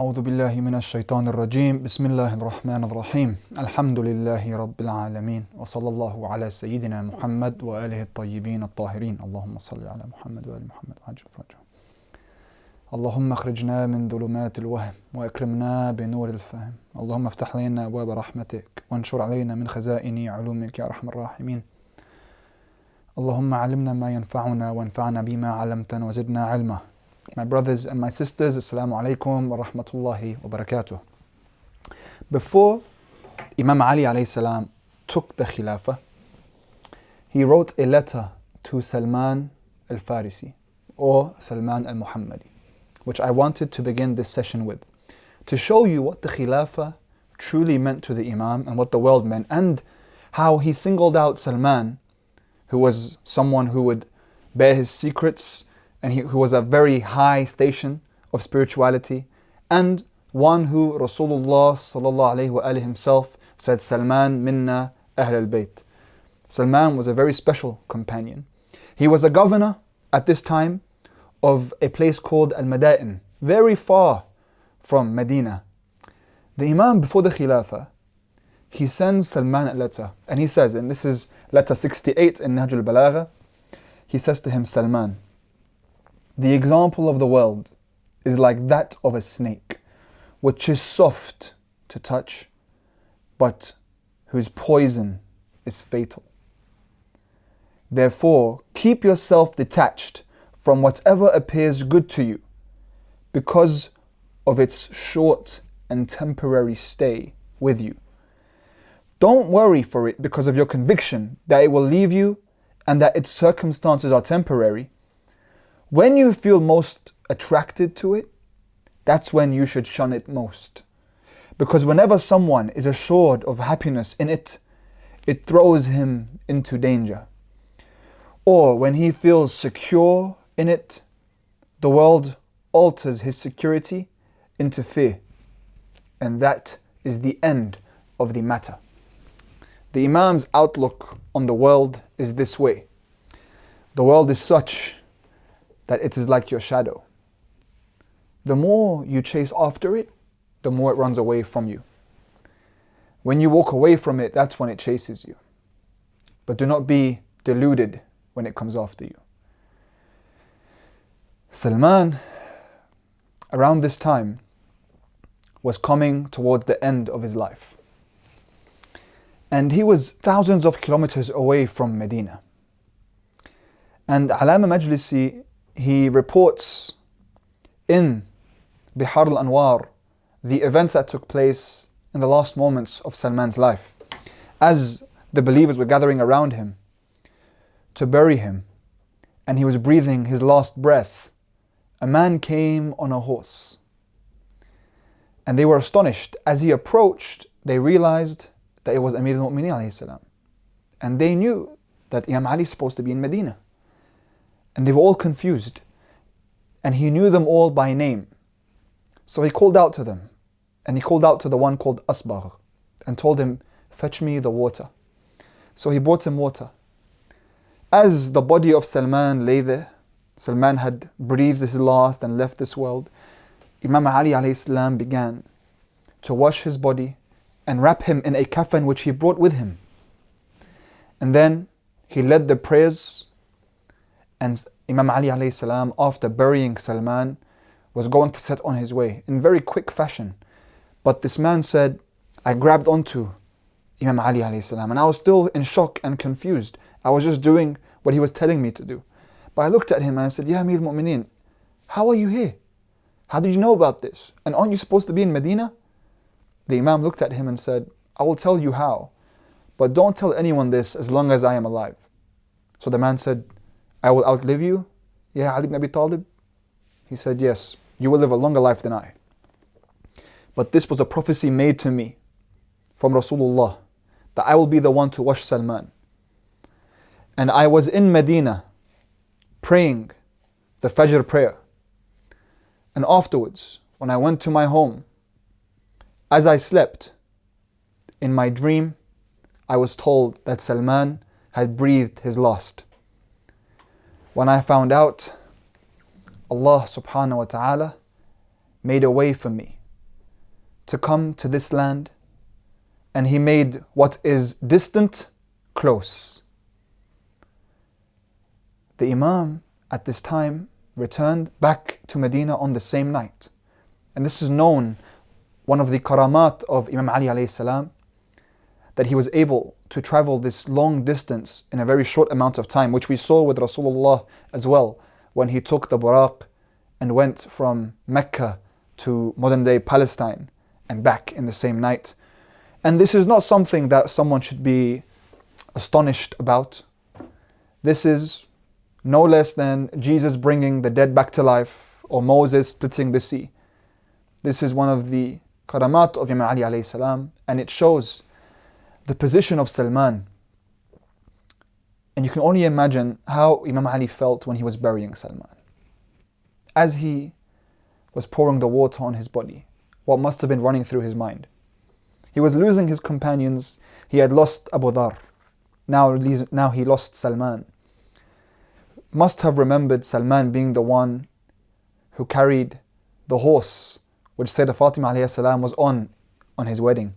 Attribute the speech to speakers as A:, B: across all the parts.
A: أعوذ بالله من الشيطان الرجيم بسم الله الرحمن الرحيم الحمد لله رب العالمين وصلى الله على سيدنا محمد وآله الطيبين الطاهرين اللهم صل على محمد وآل محمد وعجل فرجهم اللهم اخرجنا من ظلمات الوهم وأكرمنا بنور الفهم اللهم افتح لنا أبواب رحمتك وانشر علينا من خزائن علومك يا أرحم الراحمين اللهم علمنا ما ينفعنا وانفعنا بما علمتنا وزدنا علما. My brothers and my sisters, Assalamu alaikum wa rahmatullahi wa barakatuh. Before Imam Ali alayhi salam took the Khilafah, he wrote a letter to Salman al-Farisi or Salman al-Muhammadi, which I wanted to begin this session with, to show you what the Khilafah truly meant to the Imam and what the world meant, and how he singled out Salman, who was someone who would bear his secrets and who was a very high station of spirituality, and one who Rasulullah sallallahu alaihi wasallam himself said, Salman minna ahl al-bayt. Salman was a very special companion. He was a governor at this time of a place called Al-Madain, very far from Medina. The Imam, before the Khilafah, he sends Salman a letter, and he says, and this is letter 68 in Nahj al-Balagha, he says to him, Salman, the example of the world is like that of a snake, which is soft to touch, but whose poison is fatal. Therefore, keep yourself detached from whatever appears good to you, because of its short and temporary stay with you. Don't worry for it because of your conviction that it will leave you and that its circumstances are temporary. When you feel most attracted to it, that's when you should shun it most. Because whenever someone is assured of happiness in it, it throws him into danger. Or when he feels secure in it, the world alters his security into fear. And that is the end of the matter. The Imam's outlook on the world is this way. The world is such that it is like your shadow. The more you chase after it, the more it runs away from you. When you walk away from it, that's when it chases you. But do not be deluded when it comes after you. Salman, around this time, was coming toward the end of his life. And he was thousands of kilometers away from Medina. And Alama Majlisi, he reports in Bihar al-Anwar the events that took place in the last moments of Salman's life. As the believers were gathering around him to bury him, and he was breathing his last breath, a man came on a horse. And they were astonished. As he approached, they realized that it was Amir al-Mu'mineen alayhi salam. And they knew that Imam Ali is supposed to be in Medina. And they were all confused. And he knew them all by name. So he called out to them. And he called out to the one called Asbagh and told him, fetch me the water. So he brought him water. As the body of Salman lay there, Salman had breathed his last and left this world, Imam Ali alayhi salam began to wash his body and wrap him in a kafan which he brought with him. And then he led the prayers, and Imam Ali alayhi salam, after burying Salman, was going to set on his way in very quick fashion. But this man said, I grabbed onto Imam Ali alayhi salam, and I was still in shock and confused. I was just doing what he was telling me to do. But I looked at him and I said, Ya Amir al-Mu'mineen, how are you here? How did you know about this? And aren't you supposed to be in Medina? The Imam looked at him and said, I will tell you how, but don't tell anyone this as long as I am alive. So the man said, I will outlive you, Ya Ali ibn Abi Talib? He said, yes, you will live a longer life than I. But this was a prophecy made to me from Rasulullah, that I will be the one to wash Salman. And I was in Medina praying the Fajr prayer. And afterwards, when I went to my home, as I slept, in my dream, I was told that Salman had breathed his last. When I found out, Allah subhanahu wa ta'ala made a way for me to come to this land, and he made what is distant close. The Imam at this time returned back to Medina on the same night. And this is known, one of the karamat of Imam Ali alayhi salam, that he was able to travel this long distance in a very short amount of time, which we saw with Rasulullah as well, when he took the Buraq and went from Mecca to modern day Palestine and back in the same night. And this is not something that someone should be astonished about. This is no less than Jesus bringing the dead back to life, or Moses splitting the sea. This is one of the karamat of Imam Ali alayhi salam, and it shows the position of Salman. And you can only imagine how Imam Ali felt when he was burying Salman. As he was pouring the water on his body, what must have been running through his mind? He was losing his companions. He had lost Abu Dhar. Now he lost Salman. Must have remembered Salman being the one who carried the horse which Sayyidah Fatima alayhi salam was on his wedding.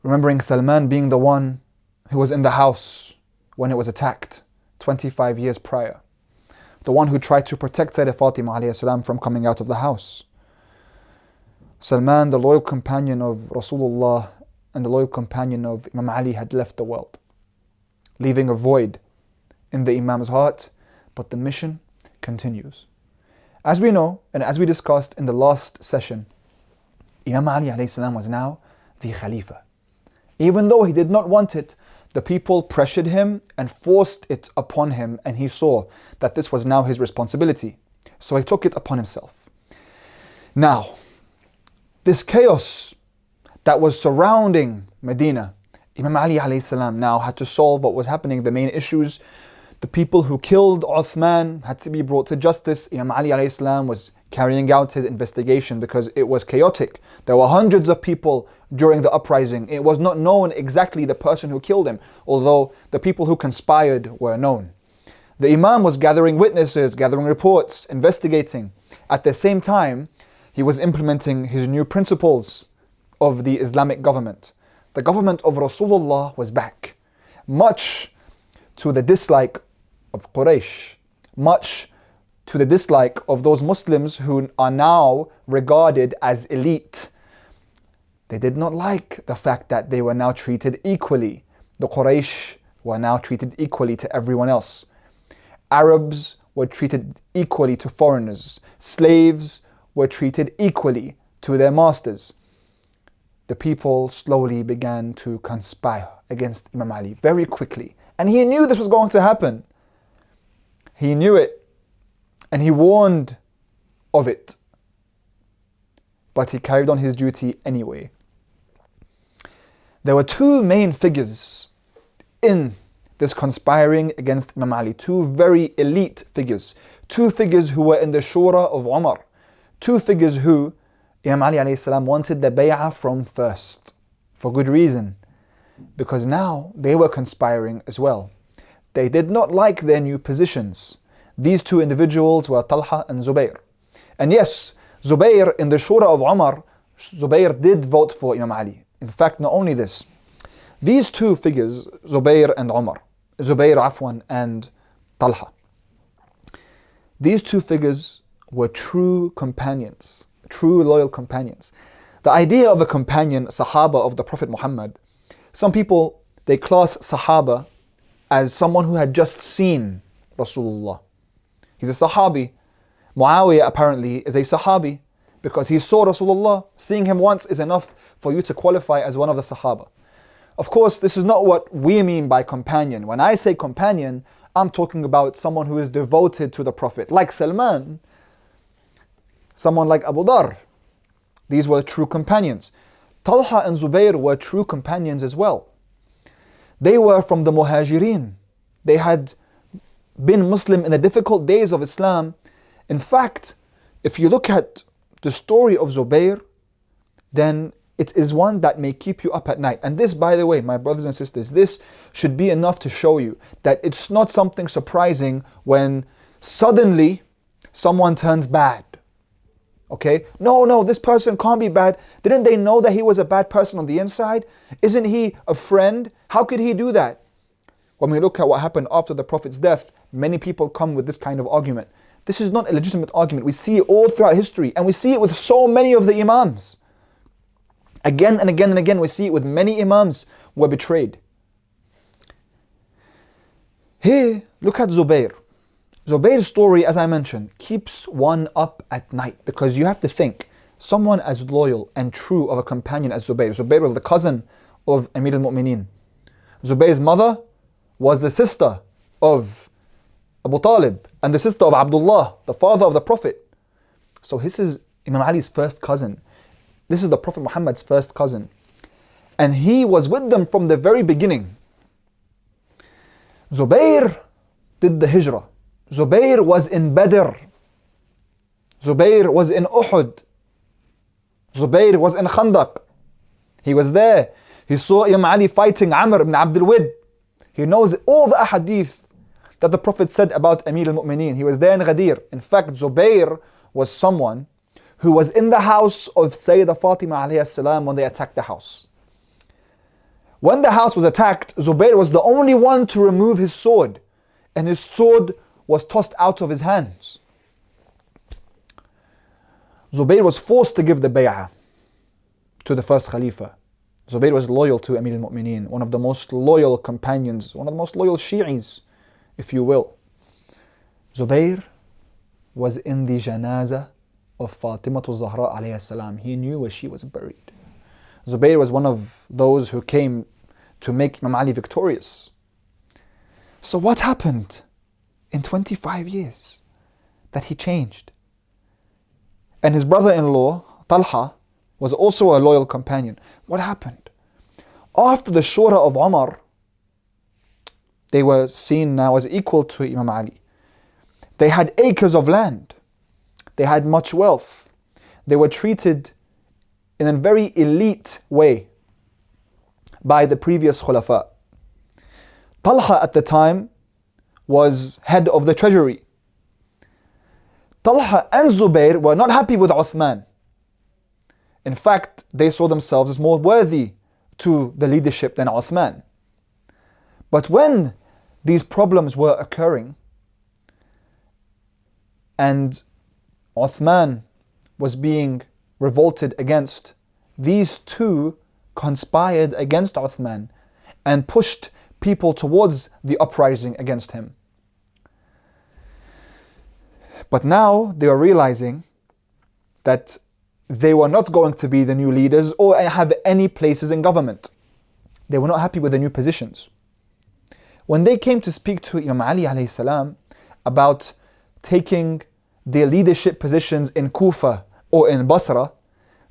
A: Remembering Salman being the one who was in the house when it was attacked 25 years prior. The one who tried to protect Sayyidah Fatima alayhi salam from coming out of the house. Salman, the loyal companion of Rasulullah and the loyal companion of Imam Ali, had left the world, leaving a void in the Imam's heart, but the mission continues. As we know, and as we discussed in the last session, Imam Ali alayhi salam was now the Khalifa. Even though he did not want it, the people pressured him and forced it upon him, and he saw that this was now his responsibility. So he took it upon himself. Now, this chaos that was surrounding Medina, Imam Ali alayhi salam now had to solve what was happening, the main issues. The people who killed Uthman had to be brought to justice. Imam Ali alayhi salam was carrying out his investigation because it was chaotic. There were hundreds of people during the uprising. It was not known exactly the person who killed him, although the people who conspired were known. The Imam was gathering witnesses, gathering reports, investigating. At the same time, he was implementing his new principles of the Islamic government. The government of Rasulullah was back, much to the dislike of Quraysh, much to the dislike of those Muslims who are now regarded as elite. They did not like the fact that they were now treated equally. The Quraysh were now treated equally to everyone else. Arabs were treated equally to foreigners. Slaves were treated equally to their masters. The people slowly began to conspire against Imam Ali very quickly. And he knew this was going to happen. He knew it. And he warned of it. But he carried on his duty anyway. There were two main figures in this conspiring against Imam Ali. Two very elite figures. Two figures who were in the Shura of Umar. Two figures who Imam Ali alayhi salam wanted the bay'ah from first. For good reason. Because now they were conspiring as well. They did not like their new positions. These two individuals were Talha and Zubayr. And yes, Zubayr in the Shura of Umar, Zubayr did vote for Imam Ali. In fact, not only this, these two figures, Zubayr and Umar, Zubayr Afwan and Talha, these two figures were true companions, true loyal companions. The idea of a companion, Sahaba of the Prophet Muhammad, some people, they class Sahaba as someone who had just seen Rasulullah. He's a Sahabi. Muawiya apparently is a Sahabi because he saw Rasulullah. Seeing him once is enough for you to qualify as one of the Sahaba. Of course, this is not what we mean by companion. When I say companion, I'm talking about someone who is devoted to the Prophet, like Salman, someone like Abu Dhar. These were true companions. Talha and Zubayr were true companions as well. They were from the Muhajirin. They had been Muslim in the difficult days of Islam. In fact, if you look at the story of Zubayr, then it is one that may keep you up at night. And this, by the way, my brothers and sisters, this should be enough to show you that it's not something surprising when suddenly someone turns bad Okay? No, this person can't be bad. Didn't they know that he was a bad person on the inside? Isn't he a friend? How could he do that? When we look at what happened after the Prophet's death, many people come with this kind of argument. This is not a legitimate argument. We see it all throughout history, and we see it with so many of the Imams. Again and again and again, we see it with many Imams who were betrayed. Here, look at Zubayr. Zubayr's story, as I mentioned, keeps one up at night, because you have to think, someone as loyal and true of a companion as Zubayr. Zubayr was the cousin of Amir al-Mu'mineen. Zubayr's mother was the sister of Abu Talib and the sister of Abdullah, the father of the Prophet. So this is Imam Ali's first cousin. This is the Prophet Muhammad's first cousin. And he was with them from the very beginning. Zubayr did the hijrah. Zubayr was in Badr. Zubayr was in Uhud. Zubayr was in Khandaq. He was there. He saw Imam Ali fighting Amr ibn Abdul Wid. He knows all the ahadith that the Prophet said about Amir al-Mu'mineen. He was there in Ghadir. In fact, Zubayr was someone who was in the house of Sayyidah Fatima alayhi salam when they attacked the house. When the house was attacked, Zubayr was the only one to remove his sword, and his sword was tossed out of his hands. Zubayr was forced to give the bay'ah to the first Khalifa. Zubayr was loyal to Amir al-Mu'mineen, one of the most loyal companions, one of the most loyal Shi'is, if you will. Zubayr was in the janazah of Fatima Zahra alayhi salam. He knew where she was buried. Zubayr was one of those who came to make Imam Ali victorious. So what happened in 25 years that he changed? And his brother-in-law, Talha, was also a loyal companion. What happened? After the Shura of Umar, they were seen now as equal to Imam Ali. They had acres of land. They had much wealth. They were treated in a very elite way by the previous Khulafa. Talha at the time was head of the treasury. Talha and Zubayr were not happy with Uthman. In fact, they saw themselves as more worthy to the leadership than Uthman. But when these problems were occurring and Uthman was being revolted against, these two conspired against Uthman and pushed people towards the uprising against him. But now they are realizing that they were not going to be the new leaders or have any places in government. They were not happy with the new positions. When they came to speak to Imam Ali alayhi salam about taking their leadership positions in Kufa or in Basra,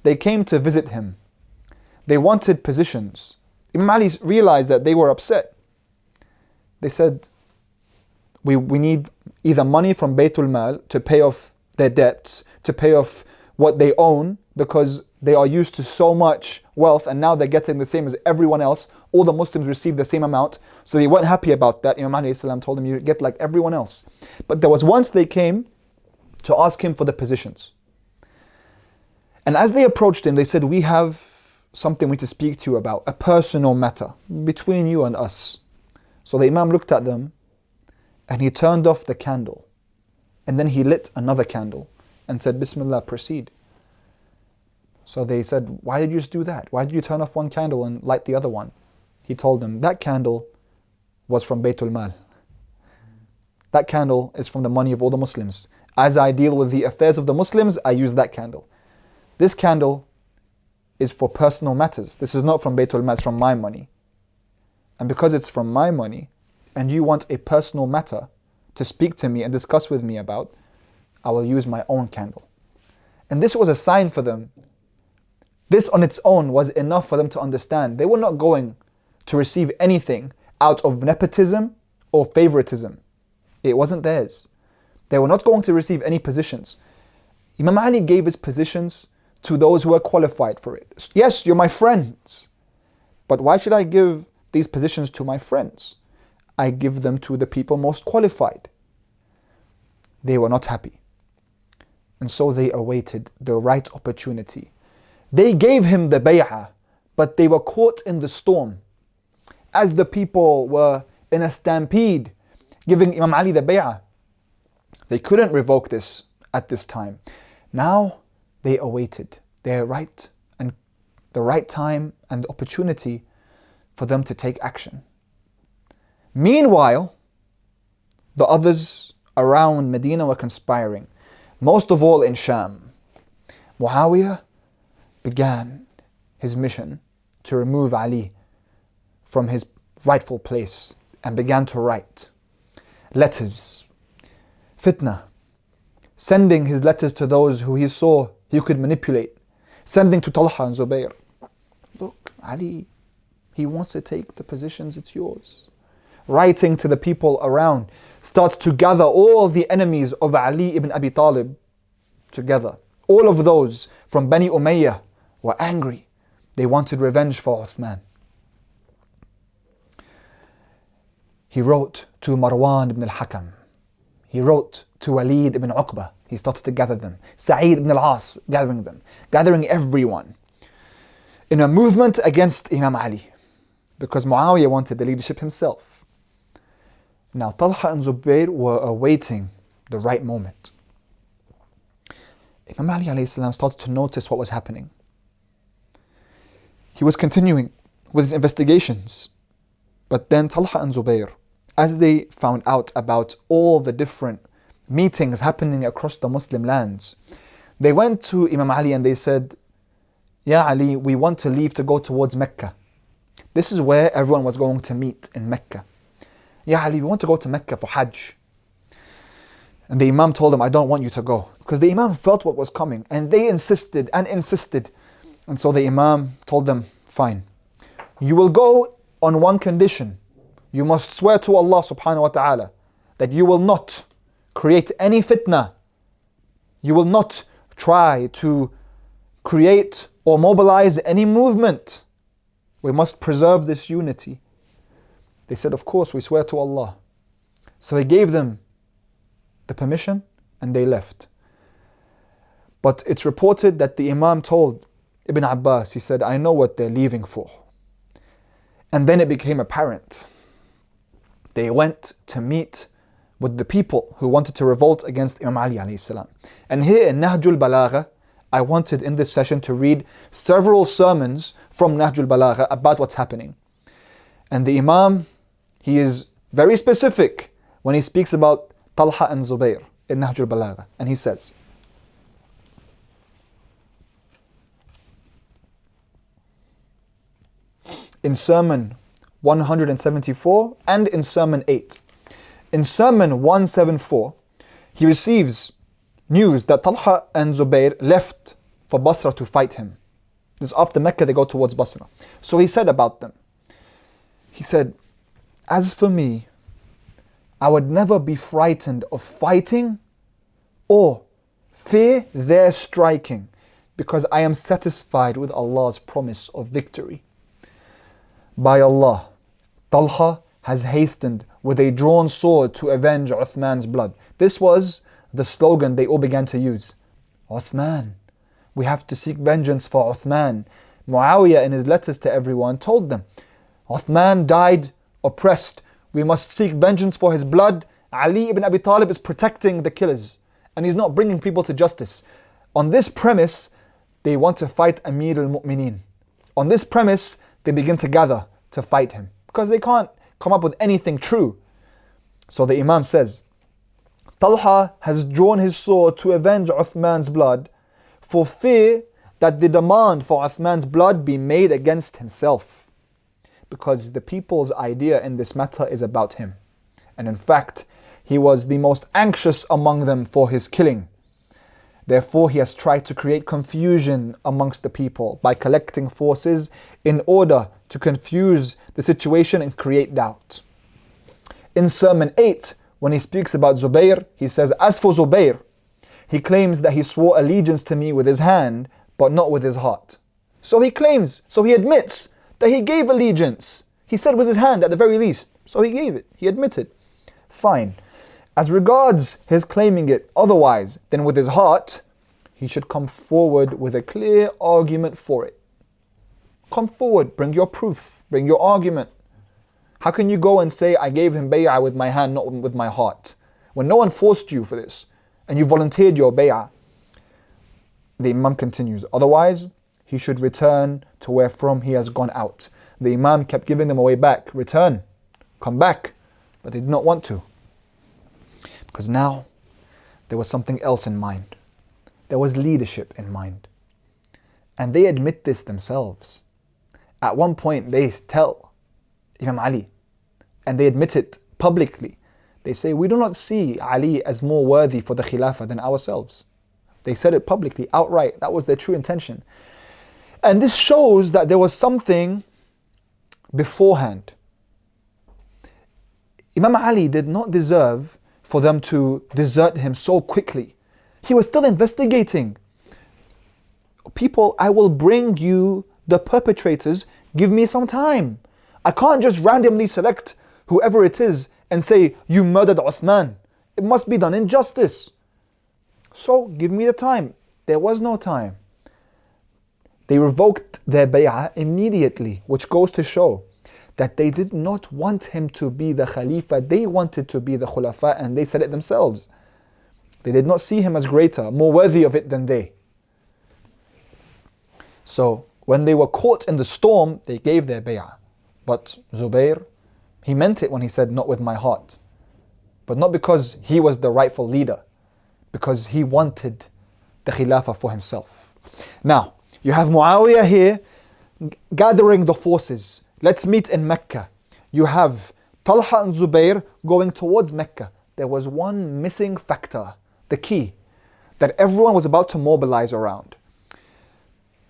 A: they came to visit him. They wanted positions. Imam Ali realized that they were upset. They said, we need either money from Baytul Mal to pay off their debts, to pay off what they own, because they are used to so much wealth and now they're getting the same as everyone else. All the Muslims receive the same amount, so they weren't happy about that. Imam Ali told them, you get like everyone else. But there was once they came to ask him for the positions. And as they approached him, they said, we have something we need to speak to you about, a personal matter between you and us. So the Imam looked at them and he turned off the candle. And then he lit another candle and said, Bismillah, proceed. So they said, why did you just do that? Why did you turn off one candle and light the other one? He told them, that candle was from Baytul Mal. That candle is from the money of all the Muslims. As I deal with the affairs of the Muslims, I use that candle. This candle is for personal matters. This is not from Baytul Mal, it's from my money. And because it's from my money, and you want a personal matter to speak to me and discuss with me about, I will use my own candle. And this was a sign for them. This on its own was enough for them to understand. They were not going to receive anything out of nepotism or favoritism. It wasn't theirs. They were not going to receive any positions. Imam Ali gave his positions to those who were qualified for it. Yes, you're my friends, but why should I give these positions to my friends? I give them to the people most qualified. They were not happy. And so they awaited the right opportunity. They gave him the bay'ah, but they were caught in the storm. As the people were in a stampede, giving Imam Ali the bay'ah, they couldn't revoke this at this time. Now they awaited their right and the right time and opportunity for them to take action. Meanwhile, the others around Medina were conspiring, most of all in Sham. Muawiya began his mission to remove Ali from his rightful place and began to write letters, fitna, sending his letters to those who he saw he could manipulate, sending to Talha and Zubayr. Look, Ali, he wants to take the positions, it's yours. Writing to the people around, starts to gather all the enemies of Ali ibn Abi Talib together. All of those from Bani Umayyah were angry. They wanted revenge for Uthman. He wrote to Marwan ibn al-Hakam. He wrote to Walid ibn Uqba. He started to gather them. Sa'id ibn al-As, gathering them. Gathering everyone. In a movement against Imam Ali. Because Muawiya wanted the leadership himself. Now Talha and Zubayr were awaiting the right moment. Imam Ali alayhi salam started to notice what was happening. He was continuing with his investigations. But then Talha and Zubayr, as they found out about all the different meetings happening across the Muslim lands, they went to Imam Ali and they said, Ya Ali, we want to leave to go towards Mecca. This is where everyone was going to meet in Mecca. Ya Ali, we want to go to Mecca for Hajj. And the Imam told them, I don't want you to go. Because the Imam felt what was coming. And they insisted and insisted. And so the Imam told them, fine. You will go on one condition. You must swear to Allah subhanahu wa ta'ala that you will not create any fitna. You will not try to create or mobilize any movement. We must preserve this unity. They said, of course, we swear to Allah. So he gave them the permission and they left. But it's reported that the Imam told Ibn Abbas, he said, I know what they're leaving for. And then it became apparent. They went to meet with the people who wanted to revolt against Imam Ali alayhi salam. And here in Nahjul Balagha, I wanted in this session to read several sermons from Nahjul Balagha about what's happening. And the Imam, he is very specific when he speaks about Talha and Zubayr in Nahjul Balagha. And he says, in Sermon 174 and in Sermon 8. In Sermon 174, he receives news that Talha and Zubayr left for Basra to fight him. This after Mecca, they go towards Basra. So he said about them, he said, as for me, I would never be frightened of fighting or fear their striking, because I am satisfied with Allah's promise of victory. By Allah, Talha has hastened with a drawn sword to avenge Uthman's blood. This was the slogan they all began to use. Uthman, we have to seek vengeance for Uthman. Muawiya in his letters to everyone told them, Uthman died oppressed. We must seek vengeance for his blood. Ali ibn Abi Talib is protecting the killers and he's not bringing people to justice. On this premise, they want to fight Amir al-Mu'mineen. On this premise, they begin to gather to fight him because they can't come up with anything true. So the Imam says, Talha has drawn his sword to avenge Uthman's blood for fear that the demand for Uthman's blood be made against himself, because the people's idea in this matter is about him. And in fact, he was the most anxious among them for his killing. Therefore, he has tried to create confusion amongst the people by collecting forces in order to confuse the situation and create doubt. In Sermon 8, when he speaks about Zubayr, he says, as for Zubayr, he claims that he swore allegiance to me with his hand, but not with his heart. So he admits that he gave allegiance. He said with his hand at the very least. So he gave it. He admitted. Fine. As regards his claiming it otherwise than with his heart, he should come forward with a clear argument for it. Come forward, bring your proof, bring your argument. How can you go and say, I gave him bay'ah with my hand, not with my heart, when no one forced you for this and you volunteered your bay'ah? The Imam continues, otherwise he should return to where from he has gone out. The Imam kept giving them a way back. Return, come back. But they did not want to. Because now there was something else in mind. There was leadership in mind. And they admit this themselves. At one point they tell Imam Ali, and they admit it publicly. They say, we do not see Ali as more worthy for the Khilafah than ourselves. They said it publicly, outright. That was their true intention. And this shows that there was something beforehand. Imam Ali did not deserve for them to desert him so quickly. He was still investigating. People, I will bring you the perpetrators. Give me some time. I can't just randomly select whoever it is and say, you murdered Uthman. It must be done in justice. So give me the time. There was no time. They revoked their bay'ah immediately, which goes to show that they did not want him to be the Khalifa. They wanted to be the Khulafa, and they said it themselves. They did not see him as greater, more worthy of it than they. So when they were caught in the storm, they gave their bay'ah. But Zubayr, he meant it when he said, not with my heart. But not because he was the rightful leader, because he wanted the Khilafah for himself. Now, you have Muawiya here gathering the forces. Let's meet in Mecca. You have Talha and Zubayr going towards Mecca. There was one missing factor, the key, that everyone was about to mobilize around.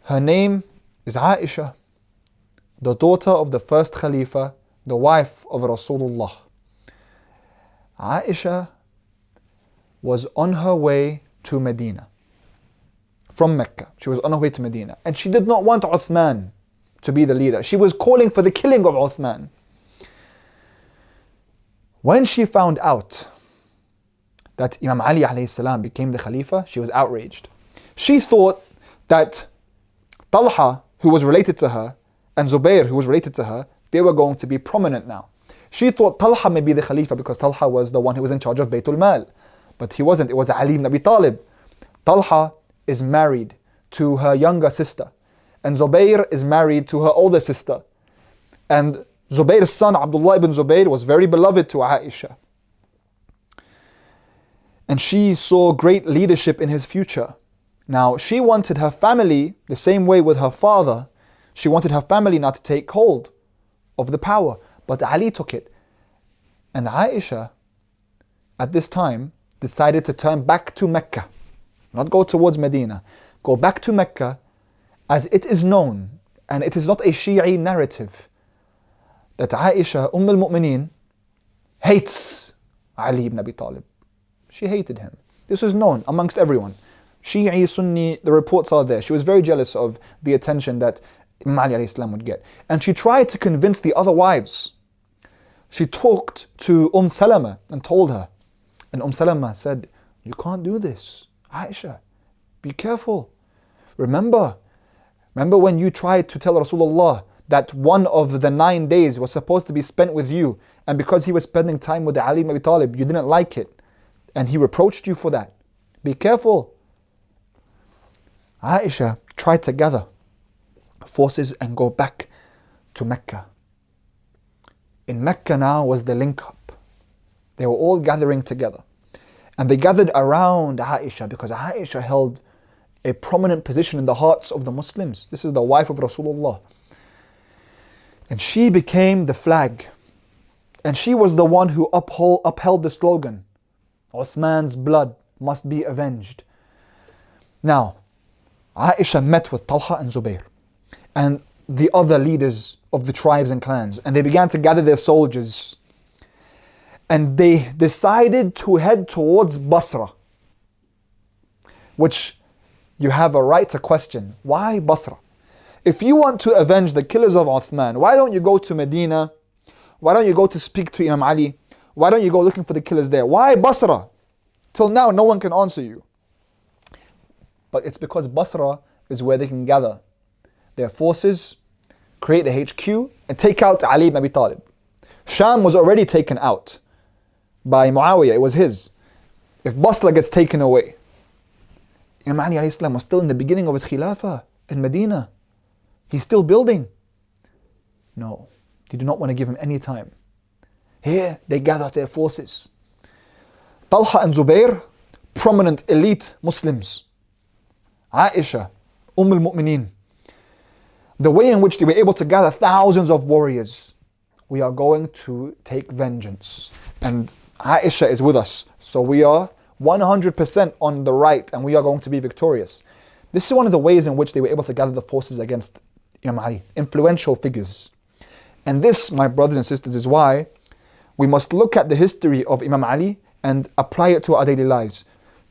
A: Her name is Aisha, the daughter of the first Khalifa, the wife of Rasulullah. Aisha was on her way to Medina. From Mecca, she was on her way to Medina. And she did not want Uthman to be the leader. She was calling for the killing of Uthman. When she found out that Imam Ali alayhi salam became the Khalifa, she was outraged. She thought that Talha, who was related to her, and Zubayr, who was related to her, they were going to be prominent now. She thought Talha may be the Khalifa because Talha was the one who was in charge of Baytul Mal. But he wasn't, it was Ali ibn Abi Talib. Talha is married to her younger sister, and Zubayr is married to her older sister. And Zubayr's son, Abdullah ibn Zubayr, was very beloved to Aisha. And she saw great leadership in his future. Now, she wanted her family, the same way with her father, she wanted her family not to take hold of the power. But Ali took it. And Aisha, at this time, decided to turn back to Mecca. Not go towards Medina. Go back to Mecca, as it is known, and it is not a Shi'i narrative, that Aisha, al-Mu'mineen, hates Ali ibn Abi Talib. She hated him. This was known amongst everyone. Shi'i, Sunni, the reports are there. She was very jealous of the attention that Imam Ali alayhi salam would get. And she tried to convince the other wives. She talked to Salama and told her. And Salama said, you can't do this. Aisha, be careful. Remember when you tried to tell Rasulullah that one of the 9 days was supposed to be spent with you, and because he was spending time with Ali ibn Abi Talib, you didn't like it, and he reproached you for that. Be careful. Aisha tried to gather forces and go back to Mecca. In Mecca now was the link up. They were all gathering together. And they gathered around Aisha because Aisha held a prominent position in the hearts of the Muslims. This is the wife of Rasulullah. And she became the flag. And she was the one who upheld the slogan, Uthman's blood must be avenged. Now, Aisha met with Talha and Zubayr and the other leaders of the tribes and clans, and they began to gather their soldiers. And they decided to head towards Basra, which you have a right to question. Why Basra? If you want to avenge the killers of Uthman, why don't you go to Medina? Why don't you go to speak to Imam Ali? Why don't you go looking for the killers there? Why Basra? Till now, no one can answer you. but it's because Basra is where they can gather their forces, create a HQ, and take out Ali ibn Abi Talib. Sham was already taken out by Muawiya, it was his. If Basra gets taken away, Imam Ali alayhi salam was still in the beginning of his Khilafah in Medina. He's still building. No, they do not want to give him any time. Here, they gather their forces. Talha and Zubayr, prominent elite Muslims. Aisha, al-Mu'mineen. The way in which they were able to gather thousands of warriors. We are going to take vengeance. And Aisha is with us. So we are 100% on the right and we are going to be victorious. This is one of the ways in which they were able to gather the forces against Imam Ali. Influential figures. And this, my brothers and sisters, is why we must look at the history of Imam Ali and apply it to our daily lives.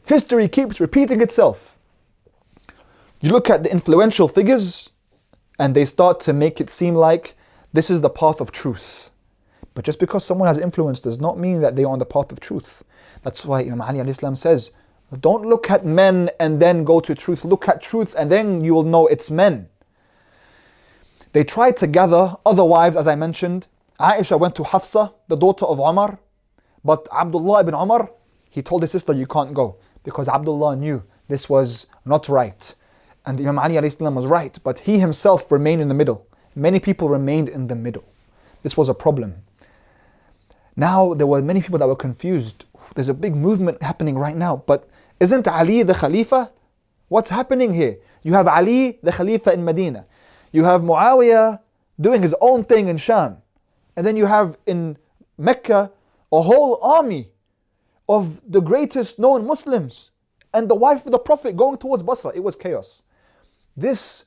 A: History keeps repeating itself. You look at the influential figures and they start to make it seem like this is the path of truth. But just because someone has influence does not mean that they are on the path of truth. That's why Imam Ali alayhi salam says, don't look at men and then go to truth. Look at truth and then you will know it's men. They tried to gather other wives, as I mentioned. Aisha went to Hafsa, the daughter of Umar. But Abdullah ibn Umar, he told his sister, you can't go. Because Abdullah knew this was not right. And Imam Ali alayhi salam was right. But he himself remained in the middle. Many people remained in the middle. This was a problem. Now there were many people that were confused. There's a big movement happening right now. But isn't Ali the Khalifa? What's happening here? You have Ali the Khalifa in Medina. You have Muawiya doing his own thing in Sham. And then you have in Mecca a whole army of the greatest known Muslims and the wife of the Prophet going towards Basra. It was chaos. This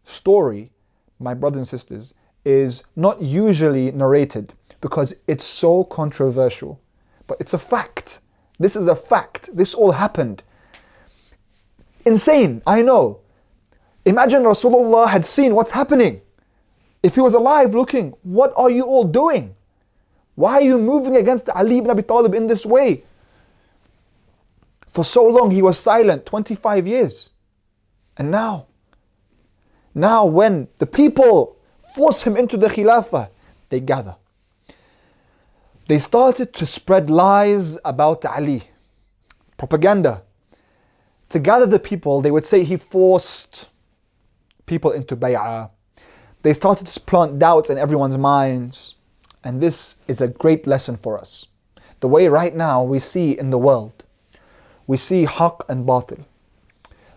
A: story, my brothers and sisters, is not usually narrated because it's so controversial. But it's a fact. This is a fact. This all happened. Insane, I know. Imagine Rasulullah had seen what's happening. If he was alive looking, what are you all doing? Why are you moving against Ali ibn Abi Talib in this way? For so long he was silent, 25 years. And now when the people force him into the Khilafah, they gather. They started to spread lies about Ali. Propaganda. To gather the people, they would say he forced people into bay'ah. They started to plant doubts in everyone's minds. And this is a great lesson for us. The way right now we see in the world, we see haqq and batil.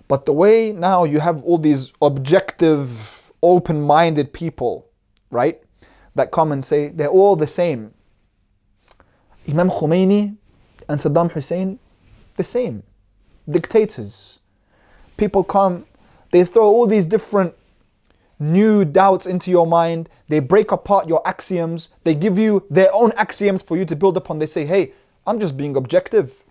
A: But the way now you have all these objective, open-minded people, right? That come and say they're all the same. Imam Khomeini and Saddam Hussein, the same. Dictators. People come, they throw all these different new doubts into your mind. They break apart your axioms. They give you their own axioms for you to build upon. They say, hey, I'm just being objective.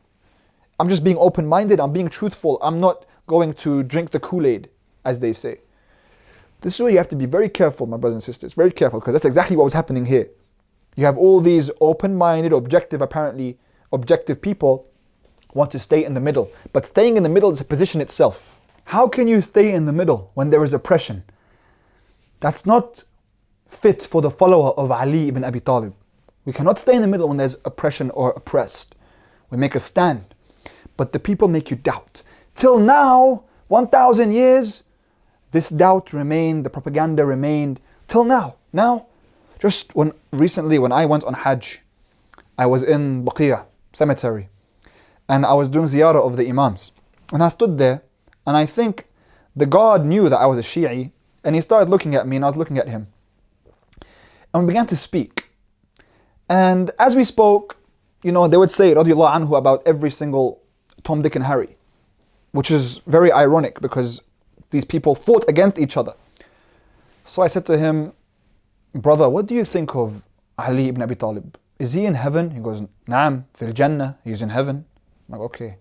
A: I'm just being open-minded. I'm being truthful. I'm not going to drink the Kool-Aid, as they say. This is where you have to be very careful, my brothers and sisters. Very careful, because that's exactly what was happening here. You have all these open-minded, apparently objective people want to stay in the middle. But staying in the middle is a position itself. How can you stay in the middle when there is oppression? That's not fit for the follower of Ali ibn Abi Talib. We cannot stay in the middle when there's oppression or oppressed. We make a stand. But the people make you doubt. Till now, 1,000 years, this doubt remained, the propaganda remained. Till now. Now, just recently when I went on Hajj, I was in Baqiyah cemetery. And I was doing ziyarah of the Imams. And I stood there, and I think the guard knew that I was a Shi'i, and he started looking at me, and I was looking at him. And we began to speak. And as we spoke, they would say, radiallahu anhu, about every single Tom, Dick, and Harry, which is very ironic because these people fought against each other. So I said to him, brother, what do you think of Ali ibn Abi Talib? Is he in heaven? He goes, Naam, fil Jannah, he's in heaven. I'm like, okay.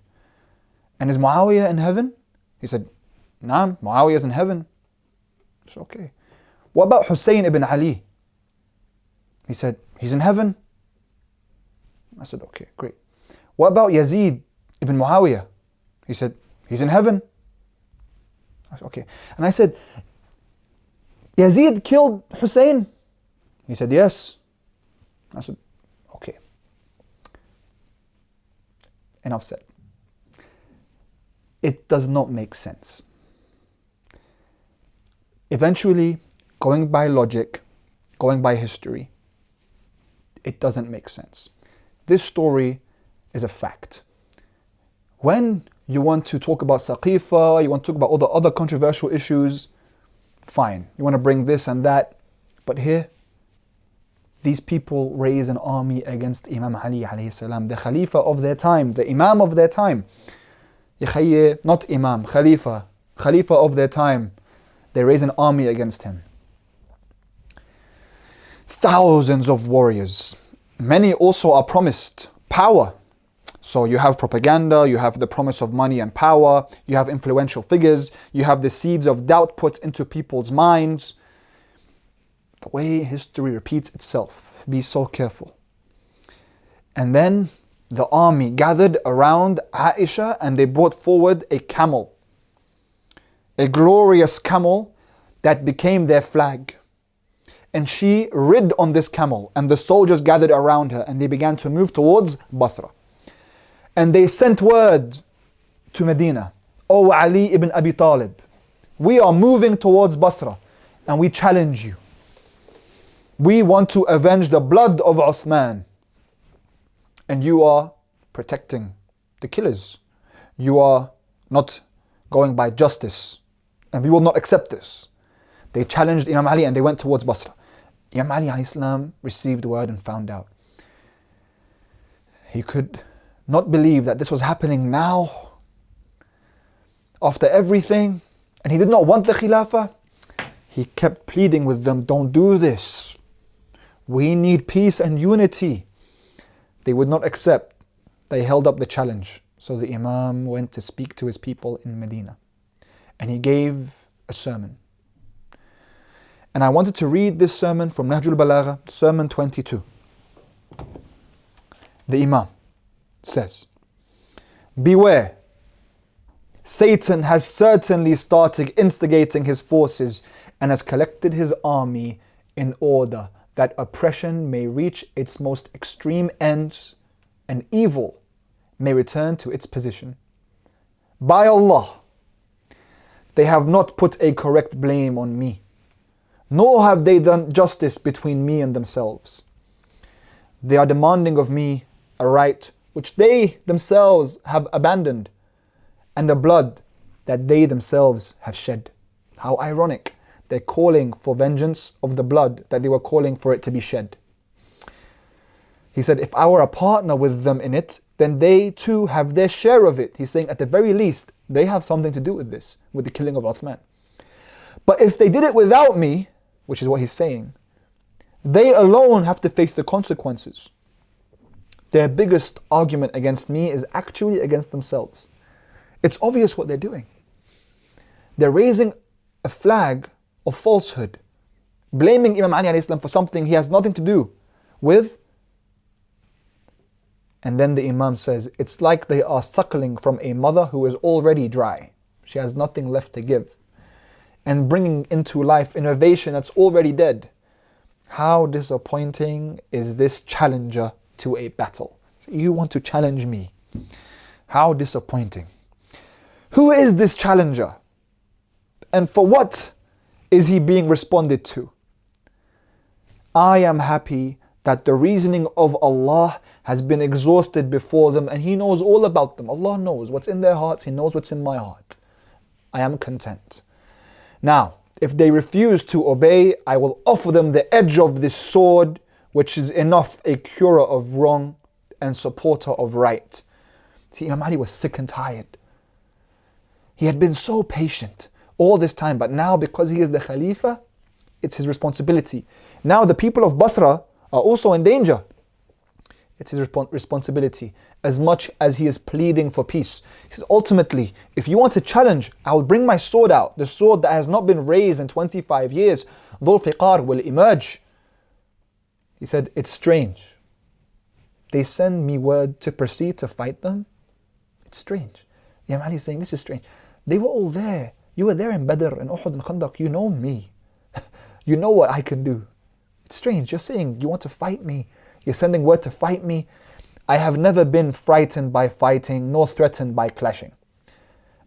A: And is Muawiya in heaven? He said, Naam, Muawiya is in heaven. It's okay. What about Hussein ibn Ali? He said, he's in heaven. I said, okay, great. What about Yazid ibn Muawiya? He said, he's in heaven. I said, okay. And I said, Yazid killed Hussein? He said, yes. I said, okay. Enough said. It does not make sense. Eventually, going by logic, going by history, it doesn't make sense. This story is a fact. When you want to talk about Saqifa, you want to talk about all the other controversial issues, fine. You want to bring this and that. But here, these people raise an army against Imam Ali alayhi salam, the Khalifa of their time, the Imam of their time. Not Imam, Khalifa. Khalifa of their time. They raise an army against him. Thousands of warriors. Many also are promised power. So you have propaganda, you have the promise of money and power, you have influential figures, you have the seeds of doubt put into people's minds. The way history repeats itself. Be so careful. And then the army gathered around Aisha and they brought forward a camel. A glorious camel that became their flag. And she rid on this camel and the soldiers gathered around her and they began to move towards Basra. And they sent word to Medina, O Ali ibn Abi Talib, we are moving towards Basra and we challenge you. We want to avenge the blood of Uthman. And you are protecting the killers. You are not going by justice. And we will not accept this. They challenged Imam Ali and they went towards Basra. Imam Ali alayhi salam received word and found out. He could not believe that this was happening now. After everything. And he did not want the Khilafah. He kept pleading with them, don't do this. We need peace and unity. They would not accept. They held up the challenge. So the Imam went to speak to his people in Medina. And he gave a sermon. And I wanted to read this sermon from Nahjul Balagha, sermon 22. The Imam says, beware, Satan has certainly started instigating his forces and has collected his army in order that oppression may reach its most extreme ends and evil may return to its position. By Allah, they have not put a correct blame on me, nor have they done justice between me and themselves. They are demanding of me a right which they themselves have abandoned, and the blood that they themselves have shed. How ironic. They're calling for vengeance of the blood that they were calling for it to be shed. He said, if I were a partner with them in it, then they too have their share of it. He's saying at the very least, they have something to do with this, with the killing of Uthman. But if they did it without me, which is what he's saying, they alone have to face the consequences. Their biggest argument against me is actually against themselves. It's obvious what they're doing. They're raising a flag of falsehood, blaming Imam Ali alayhi salam for something he has nothing to do with. And then the Imam says, it's like they are suckling from a mother who is already dry. She has nothing left to give. And bringing into life innovation that's already dead. How disappointing is this challenger to a battle? So you want to challenge me. How disappointing. Who is this challenger? And for what is he being responded to? I am happy that the reasoning of Allah has been exhausted before them and He knows all about them. Allah knows what's in their hearts. He knows what's in my heart. I am content. Now, if they refuse to obey, I will offer them the edge of this sword, which is enough a curer of wrong and supporter of right. See, Imam Ali was sick and tired. He had been so patient all this time, but now because he is the Khalifa, it's his responsibility. Now the people of Basra are also in danger. It's his responsibility as much as he is pleading for peace. He says, ultimately, if you want to challenge, I will bring my sword out. The sword that has not been raised in 25 years. Dhul Fiqar will emerge. He said, it's strange. They send me word to proceed to fight them. It's strange. Imam Ali is saying, this is strange. They were all there You were there in Badr and Uhud and Khandaq. You know me. You know what I can do. It's strange. You're saying you want to fight me. You're sending word to fight me. I have never been frightened by fighting nor threatened by clashing.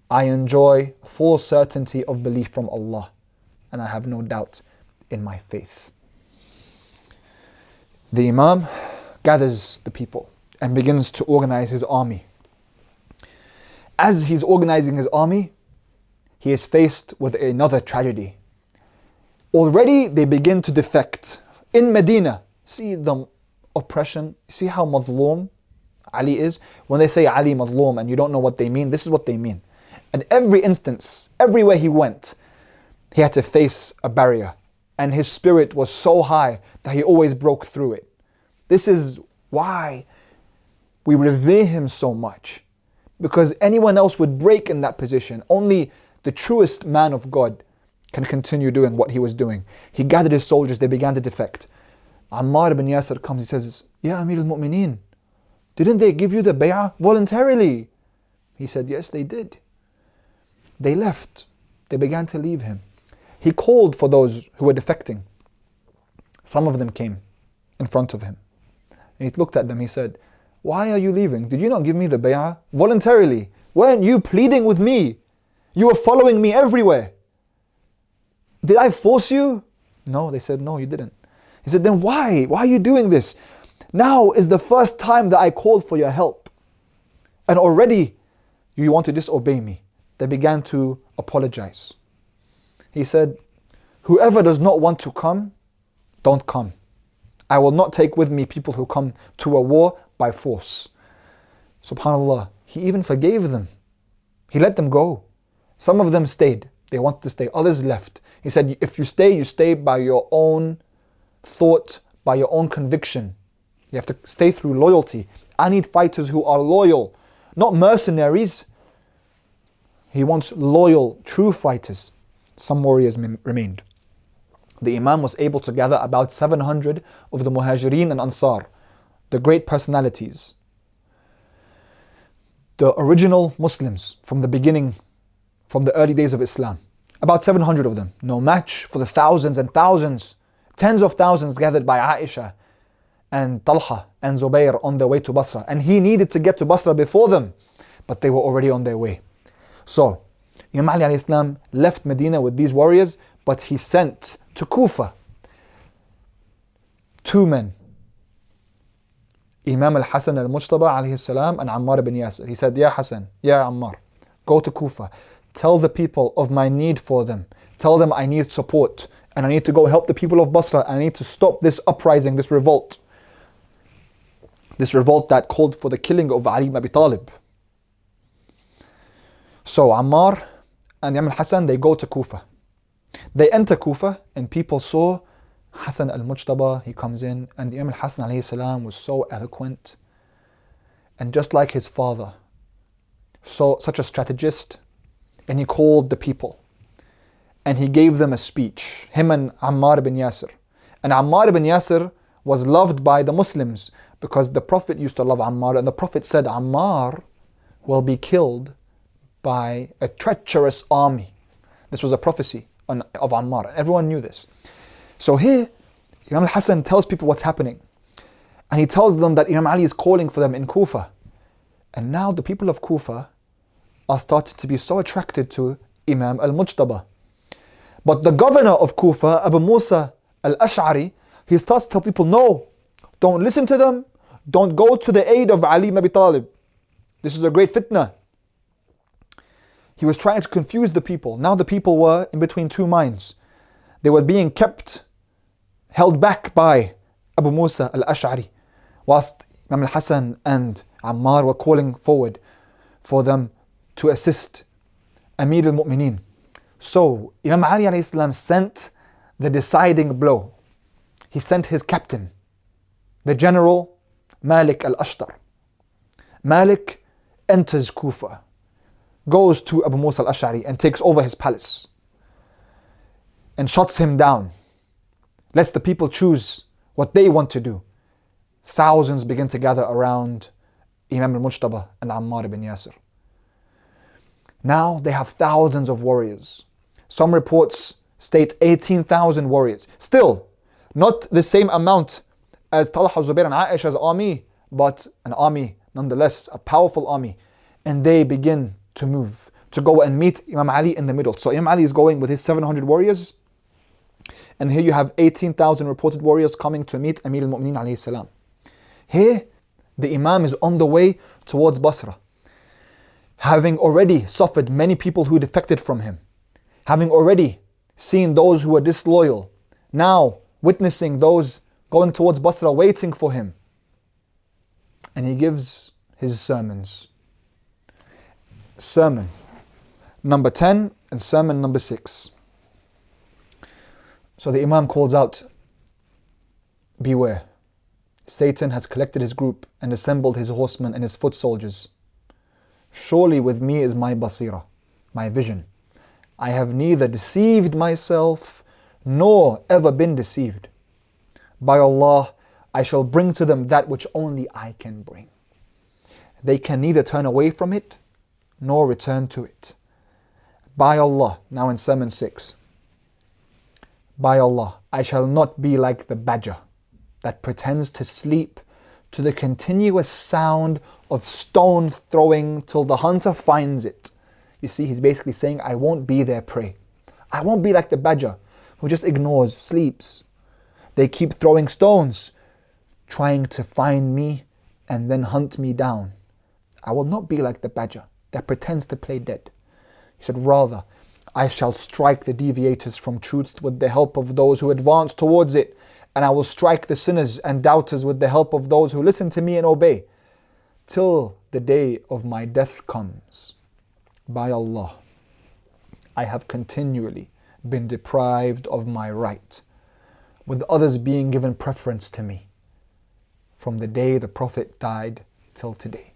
A: I enjoy full certainty of belief from Allah, and I have no doubt in my faith. The Imam gathers the people and begins to organize his army. As he's organizing his army, he is faced with another tragedy. Already they begin to defect. In Medina, see the oppression, see how madloom Ali is? When they say Ali madloom and you don't know what they mean, this is what they mean. And every instance, everywhere he went, he had to face a barrier. And his spirit was so high that he always broke through it. This is why we revere him so much. Because anyone else would break in that position. Only the truest man of God can continue doing what he was doing. He gathered his soldiers, they began to defect. Ammar ibn Yasir comes, he says, Ya Amir al-Mu'mineen, didn't they give you the bay'ah voluntarily? He said, yes, they did. They left. They began to leave him. He called for those who were defecting. Some of them came in front of him. And he looked at them, he said, why are you leaving? Did you not give me the bay'ah voluntarily? Weren't you pleading with me? You were following me everywhere. Did I force you? No, they said, no, you didn't. He said, then why? Why are you doing this? Now is the first time that I called for your help. And already you want to disobey me. They began to apologize. He said, whoever does not want to come, don't come. I will not take with me people who come to a war by force. SubhanAllah, he even forgave them. He let them go. Some of them stayed. They wanted to stay. Others left. He said, if you stay by your own thought, by your own conviction. You have to stay through loyalty. I need fighters who are loyal, not mercenaries. He wants loyal, true fighters. Some warriors remained. The Imam was able to gather about 700 of the Muhajirin and Ansar, the great personalities, the original Muslims from the beginning, from the early days of Islam. About 700 of them. No match for the thousands and thousands, tens of thousands gathered by Aisha and Talha and Zubayr on their way to Basra. And he needed to get to Basra before them, but they were already on their way. So, Imam Ali alayhi salam left Medina with these warriors, but he sent to Kufa 2 men, Imam al-Hasan al-Mujtaba alayhi salam and Ammar ibn Yasir. He said, Ya Hasan, Ya Ammar, go to Kufa. Tell the people of my need for them. Tell them I need support and I need to go help the people of Basra and I need to stop this uprising, this revolt. This revolt that called for the killing of Ali ibn Abi Talib. So Ammar and Imam al-Hasan, they go to Kufa. They enter Kufa and people saw Hasan al-Mujtaba, he comes in, and Imam al-Hasan alayhi salam was so eloquent and just like his father, so such a strategist, and he called the people and he gave them a speech, him and Ammar ibn Yasir. And Ammar ibn Yasir was loved by the Muslims because the Prophet used to love Ammar, and the Prophet said Ammar will be killed by a treacherous army. This was a prophecy of Ammar. Everyone knew this. So here, Imam al-Hasan tells people what's happening. And he tells them that Imam Ali is calling for them in Kufa. And now the people of Kufa are starting to be so attracted to Imam al-Mujtaba. But the governor of Kufa, Abu Musa al-Ash'ari, he starts to tell people, no, don't listen to them. Don't go to the aid of Ali ibn Abi Talib. This is a great fitna. He was trying to confuse the people. Now the people were in between 2 minds. They were being held back by Abu Musa al-Ash'ari, whilst Imam al-Hasan and Ammar were calling forward for them to assist Amir al-Mu'mineen. So Imam Ali alayhi salam sent the deciding blow. He sent his captain, the general Malik al-Ashtar. Malik enters Kufa, goes to Abu Musa al-Ash'ari and takes over his palace and shuts him down. Lets the people choose what they want to do. Thousands begin to gather around Imam al-Mujtaba and Ammar ibn Yasir. Now they have thousands of warriors. Some reports state 18,000 warriors. Still, not the same amount as Talha, Zubayr and Aisha's army, but an army nonetheless, a powerful army. And they begin to move, to go and meet Imam Ali in the middle. So Imam Ali is going with his 700 warriors, and here you have 18,000 reported warriors coming to meet Amir al-Mu'mineen alayhi salam. Here, the Imam is on the way towards Basra, having already suffered many people who defected from him, having already seen those who were disloyal, now witnessing those going towards Basra waiting for him. And he gives his sermons. Sermon number 10 and sermon number 6. So the Imam calls out, beware. Satan has collected his group and assembled his horsemen and his foot soldiers. Surely with me is my basira, my vision. I have neither deceived myself nor ever been deceived. By Allah, I shall bring to them that which only I can bring. They can neither turn away from it nor return to it. By Allah, now in sermon 6. By Allah, I shall not be like the badger that pretends to sleep to the continuous sound of stone throwing till the hunter finds it. You see, he's basically saying, I won't be their prey. I won't be like the badger who just ignores, sleeps. They keep throwing stones, trying to find me and then hunt me down. I will not be like the badger that pretends to play dead. He said, rather, I shall strike the deviators from truth with the help of those who advance towards it, and I will strike the sinners and doubters with the help of those who listen to me and obey, till the day of my death comes. By Allah, I have continually been deprived of my right, with others being given preference to me, from the day the Prophet died till today.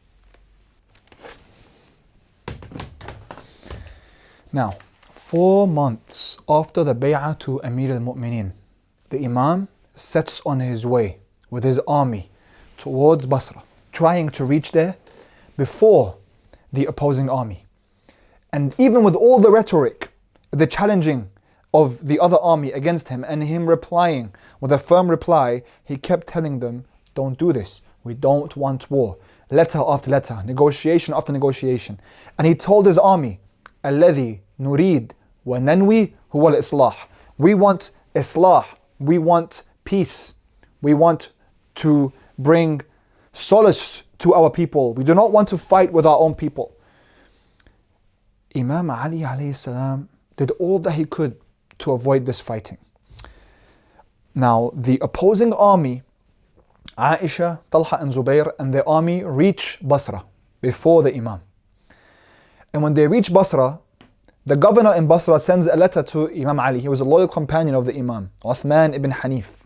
A: Now, 4 months after the bay'ah to Amir al-Mu'mineen, the Imam sets on his way with his army towards Basra, trying to reach there before the opposing army. And even with all the rhetoric, the challenging of the other army against him, and him replying with a firm reply, he kept telling them, don't do this. We don't want war. Letter after letter, negotiation after negotiation. And he told his army, الذي نريد وننوي هو الإصلاح. We want islah. We want peace. We want to bring solace to our people. We do not want to fight with our own people. Imam Ali alayhi salam did all that he could to avoid this fighting. Now, the opposing army, Aisha, Talha and Zubayr, and their army reach Basra before the Imam. And when they reach Basra, the governor in Basra sends a letter to Imam Ali. He was a loyal companion of the Imam, Uthman ibn Hanif.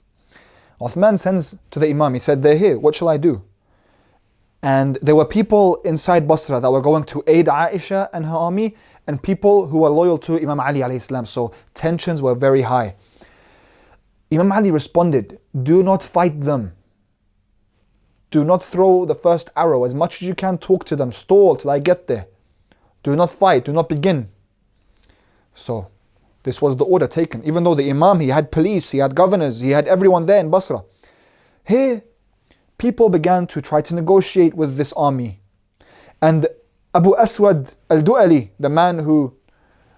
A: Uthman sends to the Imam, he said, they're here, what shall I do? And there were people inside Basra that were going to aid Aisha and her army, and people who were loyal to Imam Ali alayhi salam. So tensions were very high. Imam Ali responded, do not fight them. Do not throw the first arrow. As much as you can, talk to them. Stall till I get there. Do not fight. Do not begin. So this was the order taken. Even though the Imam, he had police, he had governors, he had everyone there in Basra. Here, people began to try to negotiate with this army. And Abu Aswad al-Du'ali, the man who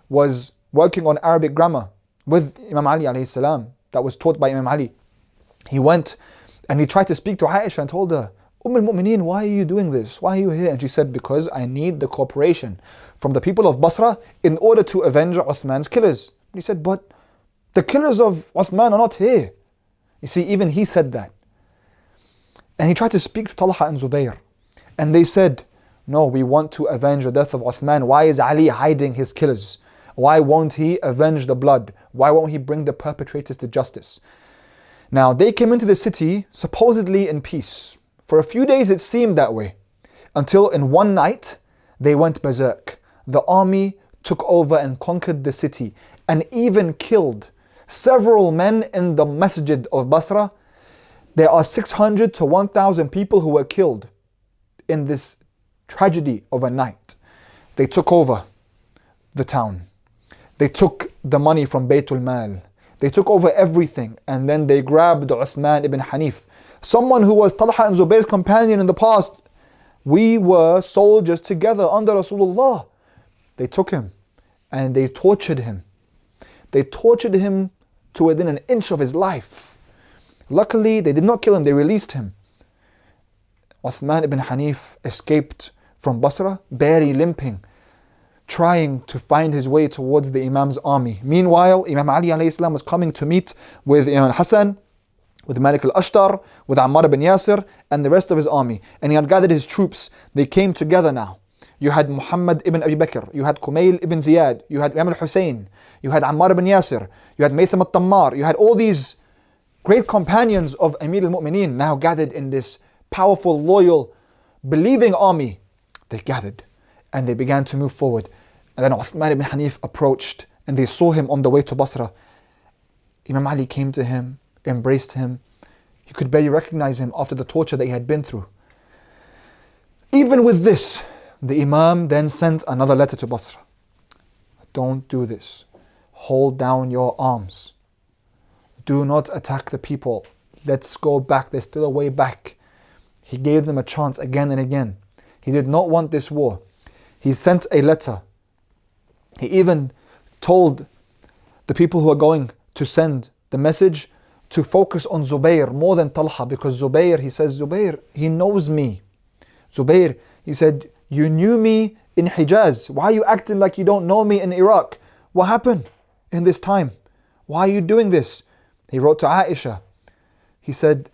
A: was working on Arabic grammar with Imam Ali alayhi salam, that was taught by Imam Ali, he went and he tried to speak to Aisha and told her, al-Mu'mineen, why are you doing this? Why are you here? And she said, because I need the cooperation from the people of Basra in order to avenge Uthman's killers. He said, but the killers of Uthman are not here. You see, even he said that. And he tried to speak to Talha and Zubayr. And they said, no, we want to avenge the death of Uthman. Why is Ali hiding his killers? Why won't he avenge the blood? Why won't he bring the perpetrators to justice? Now, they came into the city supposedly in peace. For a few days it seemed that way, until in one night they went berserk. The army took over and conquered the city and even killed several men in the masjid of Basra. There are 600 to 1,000 people who were killed in this tragedy of a night. They took over the town. They took the money from Baytul Mal. They took over everything, and then they grabbed Uthman ibn Hanif, someone who was Talha and Zubayr's companion in the past. We were soldiers together under Rasulullah. They took him and they tortured him. They tortured him to within an inch of his life. Luckily, they did not kill him, they released him. Uthman ibn Hanif escaped from Basra, barely limping, trying to find his way towards the Imam's army. Meanwhile, Imam Ali alayhi salam was coming to meet with Imam Hassan, with Malik al-Ashtar, with Ammar ibn Yasir, and the rest of his army. And he had gathered his troops. They came together now. You had Muhammad ibn Abi Bakr, you had Kumail ibn Ziyad, you had Imam al-Hussein, you had Ammar ibn Yasir, you had Maytham al-Tammar, you had all these great companions of Amir al-Mu'mineen now gathered in this powerful, loyal, believing army. They gathered and they began to move forward. And then Uthman ibn Hanif approached and they saw him on the way to Basra. Imam Ali came to him, embraced him. He could barely recognize him after the torture that he had been through. Even with this, the Imam then sent another letter to Basra. Don't do this. Hold down your arms. Do not attack the people. Let's go back. There's still a way back. He gave them a chance again and again. He did not want this war. He sent a letter. He even told the people who are going to send the message to focus on Zubayr more than Talha, because Zubayr, he says, Zubayr, he knows me. Zubayr, he said, you knew me in Hijaz. Why are you acting like you don't know me in Iraq? What happened in this time? Why are you doing this? He wrote to Aisha. He said,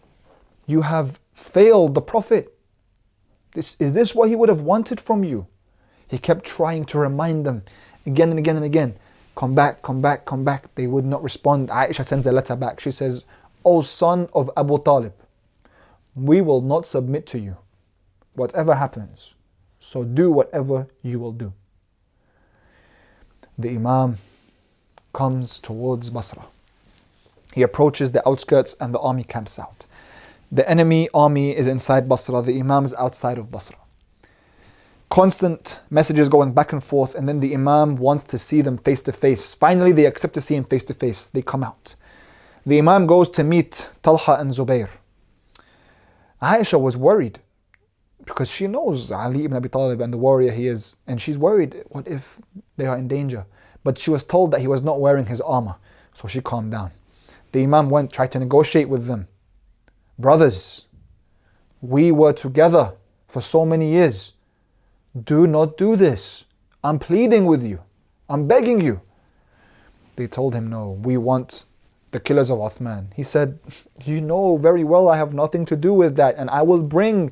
A: you have failed the Prophet. Is this what he would have wanted from you? He kept trying to remind them again and again and again. Come back, come back, come back. They would not respond. Aisha sends a letter back. She says, O son of Abu Talib, we will not submit to you, whatever happens. So do whatever you will do. The Imam comes towards Basra. He approaches the outskirts and the army camps out. The enemy army is inside Basra. The Imam is outside of Basra. Constant messages going back and forth, and then the Imam wants to see them face to face. Finally, they accept to see him face to face. They come out. The Imam goes to meet Talha and Zubayr. Aisha was worried because she knows Ali ibn Abi Talib and the warrior he is, and she's worried, what if they are in danger? But she was told that he was not wearing his armor, so she calmed down. The Imam tried to negotiate with them. Brothers, we were together for so many years. Do not do this. I'm pleading with you. I'm begging you. They told him, no, we want the killers of Uthman. He said, you know very well I have nothing to do with that, and I will bring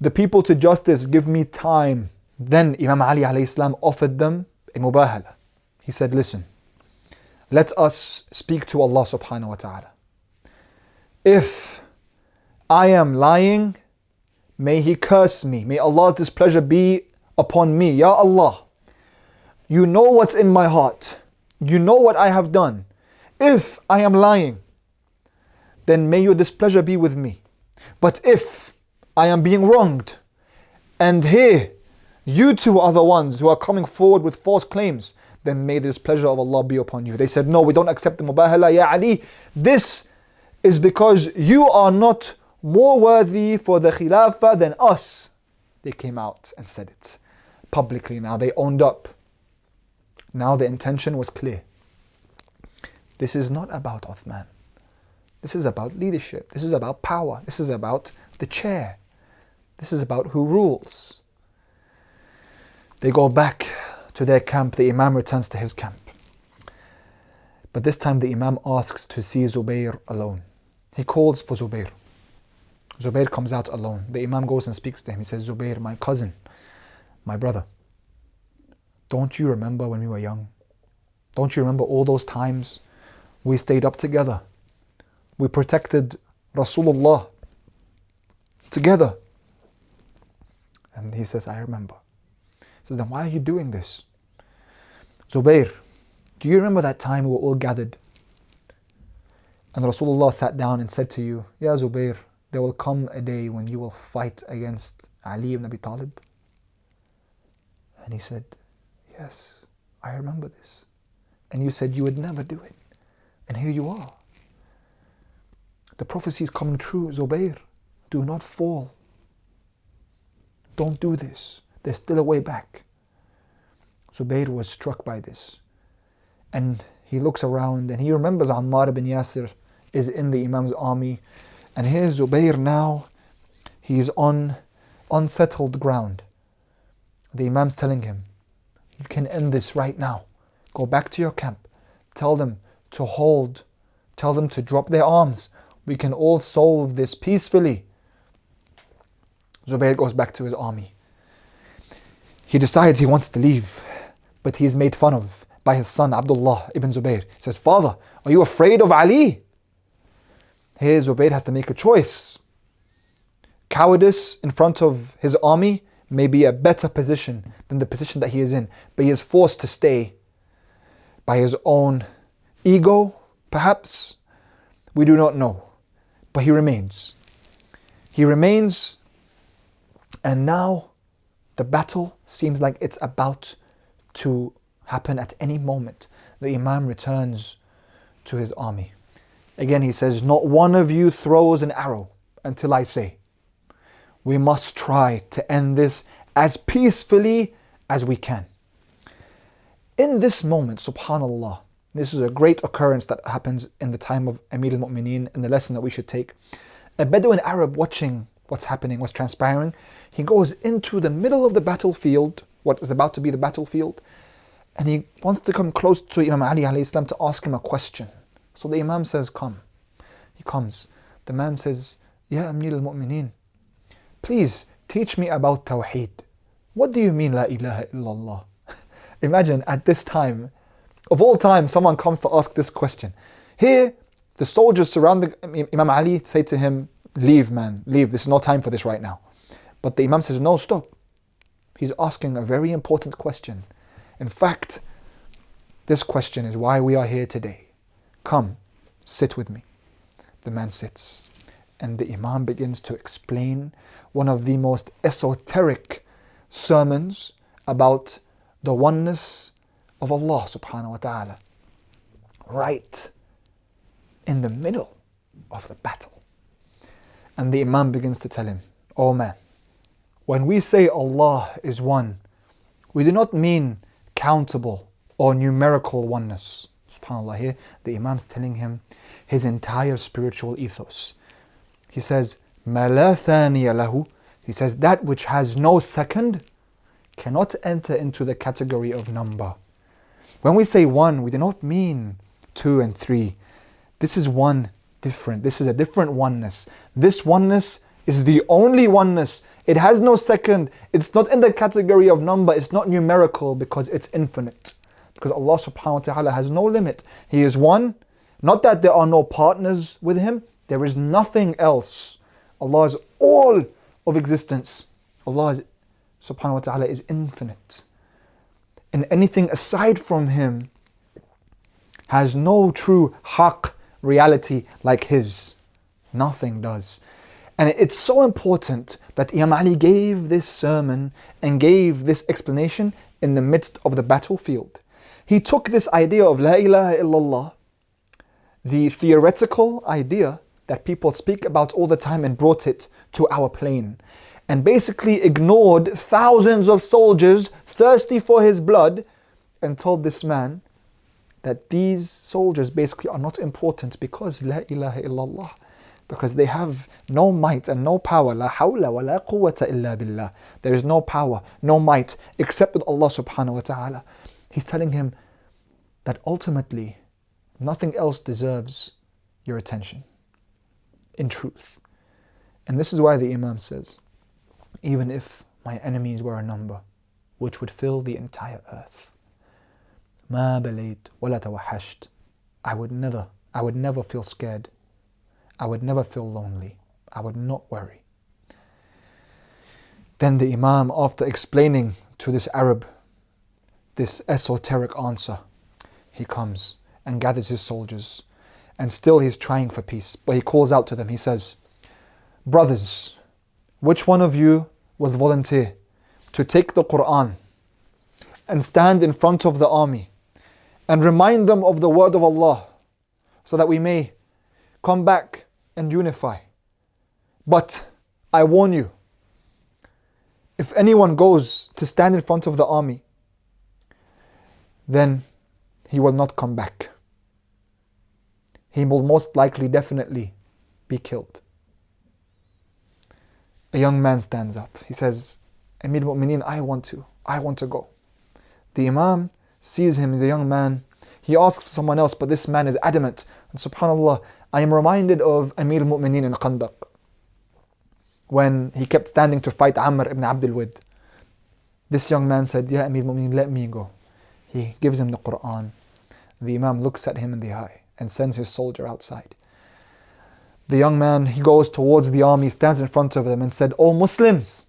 A: the people to justice. Give me time. Then Imam Ali alayhi salam offered them a mubahala. He said, listen, let us speak to Allah subhanahu wa ta'ala. If I am lying, may He curse me. May Allah's displeasure be upon me. Ya Allah, you know what's in my heart. You know what I have done. If I am lying, then may your displeasure be with me. But if I am being wronged, and here you two are the ones who are coming forward with false claims, then may the displeasure of Allah be upon you. They said, no, we don't accept the mubahala. Ya Ali, this is because you are not more worthy for the khilafah than us. They came out and said it publicly now. They owned up. Now the intention was clear. This is not about Uthman. This is about leadership. This is about power. This is about the chair. This is about who rules. They go back to their camp. The Imam returns to his camp. But this time the Imam asks to see Zubayr alone. He calls for Zubayr. Zubayr comes out alone. The Imam goes and speaks to him. He says, Zubayr, my cousin, my brother, don't you remember when we were young? Don't you remember all those times we stayed up together? We protected Rasulullah together. And he says, I remember. He says, then why are you doing this? Zubayr, do you remember that time we were all gathered? And Rasulullah sat down and said to you, Ya Zubayr, there will come a day when you will fight against Ali ibn Abi Talib. And he said, yes, I remember this. And you said you would never do it. And here you are. The prophecy is coming true, Zubayr. Do not fall. Don't do this. There's still a way back. Zubayr was struck by this. And he looks around and he remembers Ammar ibn Yasir is in the Imam's army. And here's Zubayr now. He's on unsettled ground. The Imam's telling him, you can end this right now. Go back to your camp. Tell them to hold. Tell them to drop their arms. We can all solve this peacefully. Zubayr goes back to his army. He decides he wants to leave, but he is made fun of by his son Abdullah ibn Zubayr. He says, Father, are you afraid of Ali? Here Zubayr has to make a choice. Cowardice in front of his army may be a better position than the position that he is in, but he is forced to stay by his own ego, perhaps. We do not know. But he remains. He remains, and now the battle seems like it's about to happen at any moment. The Imam returns to his army. Again he says, not one of you throws an arrow until I say. We must try to end this as peacefully as we can. In this moment, subhanallah, this is a great occurrence that happens in the time of Amir al-Mu'mineen and the lesson that we should take. A Bedouin Arab watching what's happening, what's transpiring, he goes into the middle of the battlefield, what is about to be the battlefield, and he wants to come close to Imam Ali alayhi salam to ask him a question. So the Imam says, come. He comes. The man says, Ya Amir al-Mu'mineen, please teach me about Tawheed. What do you mean La ilaha illallah? Imagine at this time, of all time, someone comes to ask this question. Here, the soldiers surrounding Imam Ali say to him, leave man, leave, this is no time for this right now. But the Imam says, no, stop. He's asking a very important question. In fact, this question is why we are here today. Come, sit with me. The man sits. And the Imam begins to explain one of the most esoteric sermons about the oneness of Allah subhanahu wa ta'ala. Right in the middle of the battle. And the Imam begins to tell him, oh man, when we say Allah is one, we do not mean countable or numerical oneness. SubhanAllah, here the Imam's telling him his entire spiritual ethos. He says, مَا لَا ثَانِيَ لَهُ. He says, that which has no second cannot enter into the category of number. When we say one, we do not mean 2 and 3. This is one different. This is a different oneness. This oneness is the only oneness. It has no second. It's not in the category of number. It's not numerical because it's infinite. Because Allah subhanahu wa ta'ala has no limit. He is one. Not that there are no partners with Him. There is nothing else. Allah is all of existence. Allah is, subhanahu wa ta'ala is infinite. And anything aside from Him has no true haqq reality like His. Nothing does. And it's so important that Imam Ali gave this sermon and gave this explanation in the midst of the battlefield. He took this idea of La ilaha illallah, the theoretical idea that people speak about all the time, and brought it to our plane. And basically ignored thousands of soldiers thirsty for his blood and told this man that these soldiers basically are not important because La ilaha illallah. Because they have no might and no power. La hawla wa la quwwata illa billah. There is no power, no might except with Allah subhanahu wa ta'ala. He's telling him that ultimately nothing else deserves your attention. In truth. And this is why the Imam says, even if my enemies were a number which would fill the entire earth, ما بليت ولا توحشت. I would never feel scared. I would never feel lonely. I would not worry. Then the Imam, after explaining to this Arab this esoteric answer, he comes and gathers his soldiers, and still he's trying for peace, but he calls out to them. He says, brothers, which one of you will volunteer to take the Quran and stand in front of the army and remind them of the word of Allah so that we may come back and unify. But I warn you, if anyone goes to stand in front of the army, then he will not come back. He will most likely, definitely be killed. A young man stands up. He says, Amir al-Mu'mineen, I want to go. The Imam sees him, he's a young man. He asks for someone else, but this man is adamant. And subhanAllah, I am reminded of Amir al-Mu'mineen in Khandaq, when he kept standing to fight Amr ibn Abdul Wid. This young man said, Ya Amir al-Mu'mineen, let me go. He gives him the Quran. The Imam looks at him in the eye and sends his soldier outside. The young man, he goes towards the army, stands in front of them and said, O Muslims,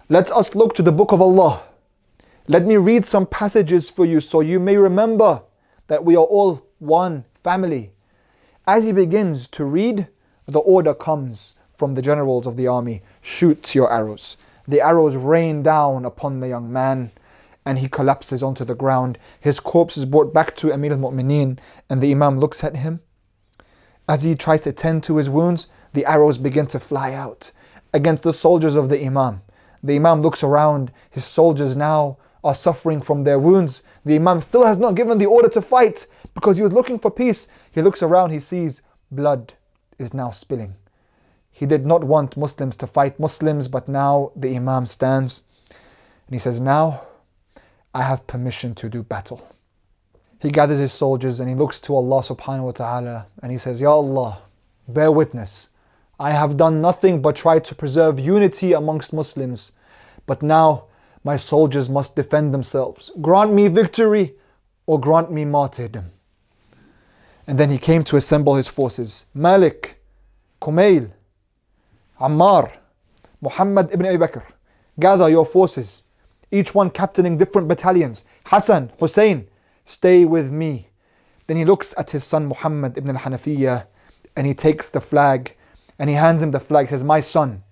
A: let us look to the book of Allah. Let me read some passages for you so you may remember that we are all one family. As he begins to read, the order comes from the generals of the army, shoot your arrows. The arrows rain down upon the young man and he collapses onto the ground. His corpse is brought back to Amir al-Mu'mineen and the Imam looks at him. As he tries to tend to his wounds, the arrows begin to fly out against the soldiers of the Imam. The Imam looks around, his soldiers now are suffering from their wounds. The Imam still has not given the order to fight because he was looking for peace. He looks around, he sees blood is now spilling. He did not want Muslims to fight Muslims, but now the Imam stands and he says, now I have permission to do battle. He gathers his soldiers and he looks to Allah subhanahu wa ta'ala and he says, Ya Allah, bear witness, I have done nothing but try to preserve unity amongst Muslims. But now my soldiers must defend themselves. Grant me victory or grant me martyrdom. And then he came to assemble his forces. Malik, Camel, Ammar, Muhammad ibn Abi Bakr, gather your forces, each one captaining different battalions. Hassan, Hussein, stay with me. Then he looks at his son Muhammad ibn al-Hanafiyyah and he takes the flag and he hands him the flag. He says, my son,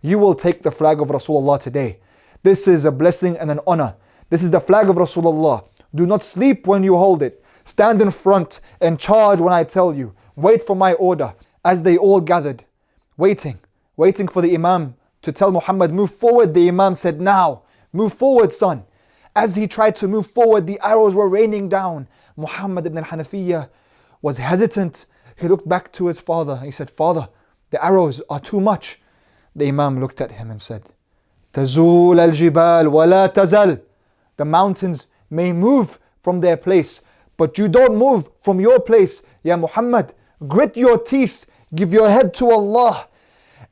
A: you will take the flag of Rasulullah today. This is a blessing and an honor. This is the flag of Rasulullah. Do not sleep when you hold it. Stand in front and charge when I tell you. Wait for my order. As they all gathered, waiting for the Imam to tell Muhammad, move forward. The Imam said, now, move forward, son. As he tried to move forward, the arrows were raining down. Muhammad ibn al-Hanafiyyah was hesitant. He looked back to his father. He said, Father, the arrows are too much. The Imam looked at him and said, Tazul al-jibal wa la tazal. The mountains may move from their place, but you don't move from your place. Ya Muhammad, grit your teeth, give your head to Allah,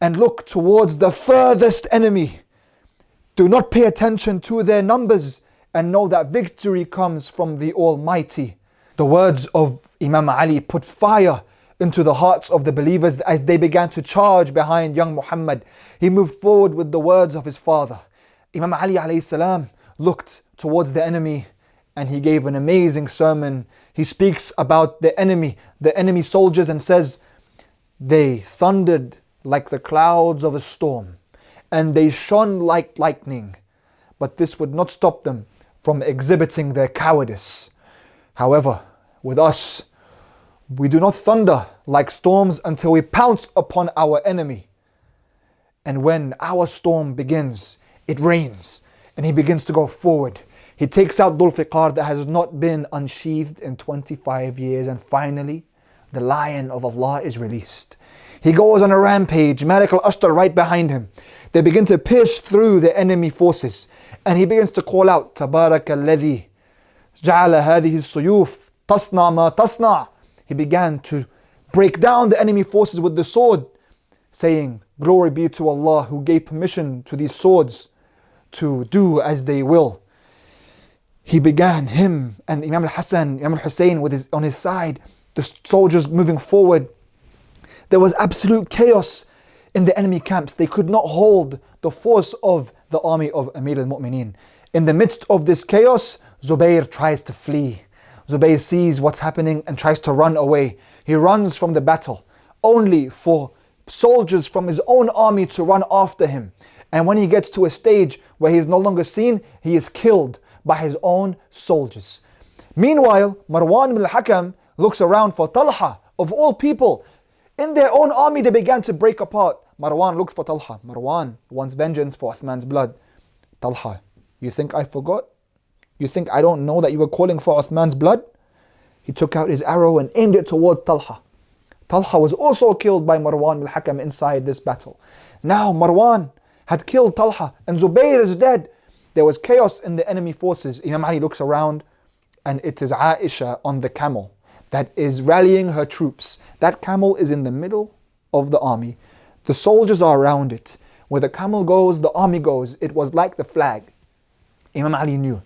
A: and look towards the furthest enemy. Do not pay attention to their numbers, and know that victory comes from the Almighty. The words of Imam Ali put fire into the hearts of the believers as they began to charge behind young Muhammad. He moved forward with the words of his father. Imam Ali alayhi salam looked towards the enemy and he gave an amazing sermon. He speaks about the enemy soldiers, and says, they thundered like the clouds of a storm and they shone like lightning, but this would not stop them from exhibiting their cowardice. However, with us, we do not thunder like storms until we pounce upon our enemy. And when our storm begins, it rains and he begins to go forward. He takes out Dhul Fiqar that has not been unsheathed in 25 years, and finally the lion of Allah is released. He goes on a rampage, Malik al-Ashtar right behind him. They begin to pierce through the enemy forces and he begins to call out, Tabarak alladhi ja'ala hadhihi as-suyuf tasna ma tasna. He began to break down the enemy forces with the sword, saying, glory be to Allah who gave permission to these swords to do as they will. He began, him and Imam al-Hassan, Imam al-Hussein on his side, the soldiers moving forward. There was absolute chaos in the enemy camps. They could not hold the force of the army of Amir al-Mu'mineen. In the midst of this chaos, Zubayr tries to flee. Zubayr sees what's happening and tries to run away. He runs from the battle, only for soldiers from his own army to run after him. And when he gets to a stage where he is no longer seen, he is killed by his own soldiers. Meanwhile, Marwan ibn al-Hakam looks around for Talha, of all people. In their own army, they began to break apart. Marwan looks for Talha. Marwan wants vengeance for Uthman's blood. Talha, you think I forgot? You think I don't know that you were calling for Uthman's blood? He took out his arrow and aimed it towards Talha. Talha was also killed by Marwan al-Hakam inside this battle. Now Marwan had killed Talha and Zubayr is dead. There was chaos in the enemy forces. Imam Ali looks around and it is Aisha on the camel that is rallying her troops. That camel is in the middle of the army. The soldiers are around it. Where the camel goes, the army goes. It was like the flag. Imam Ali knew,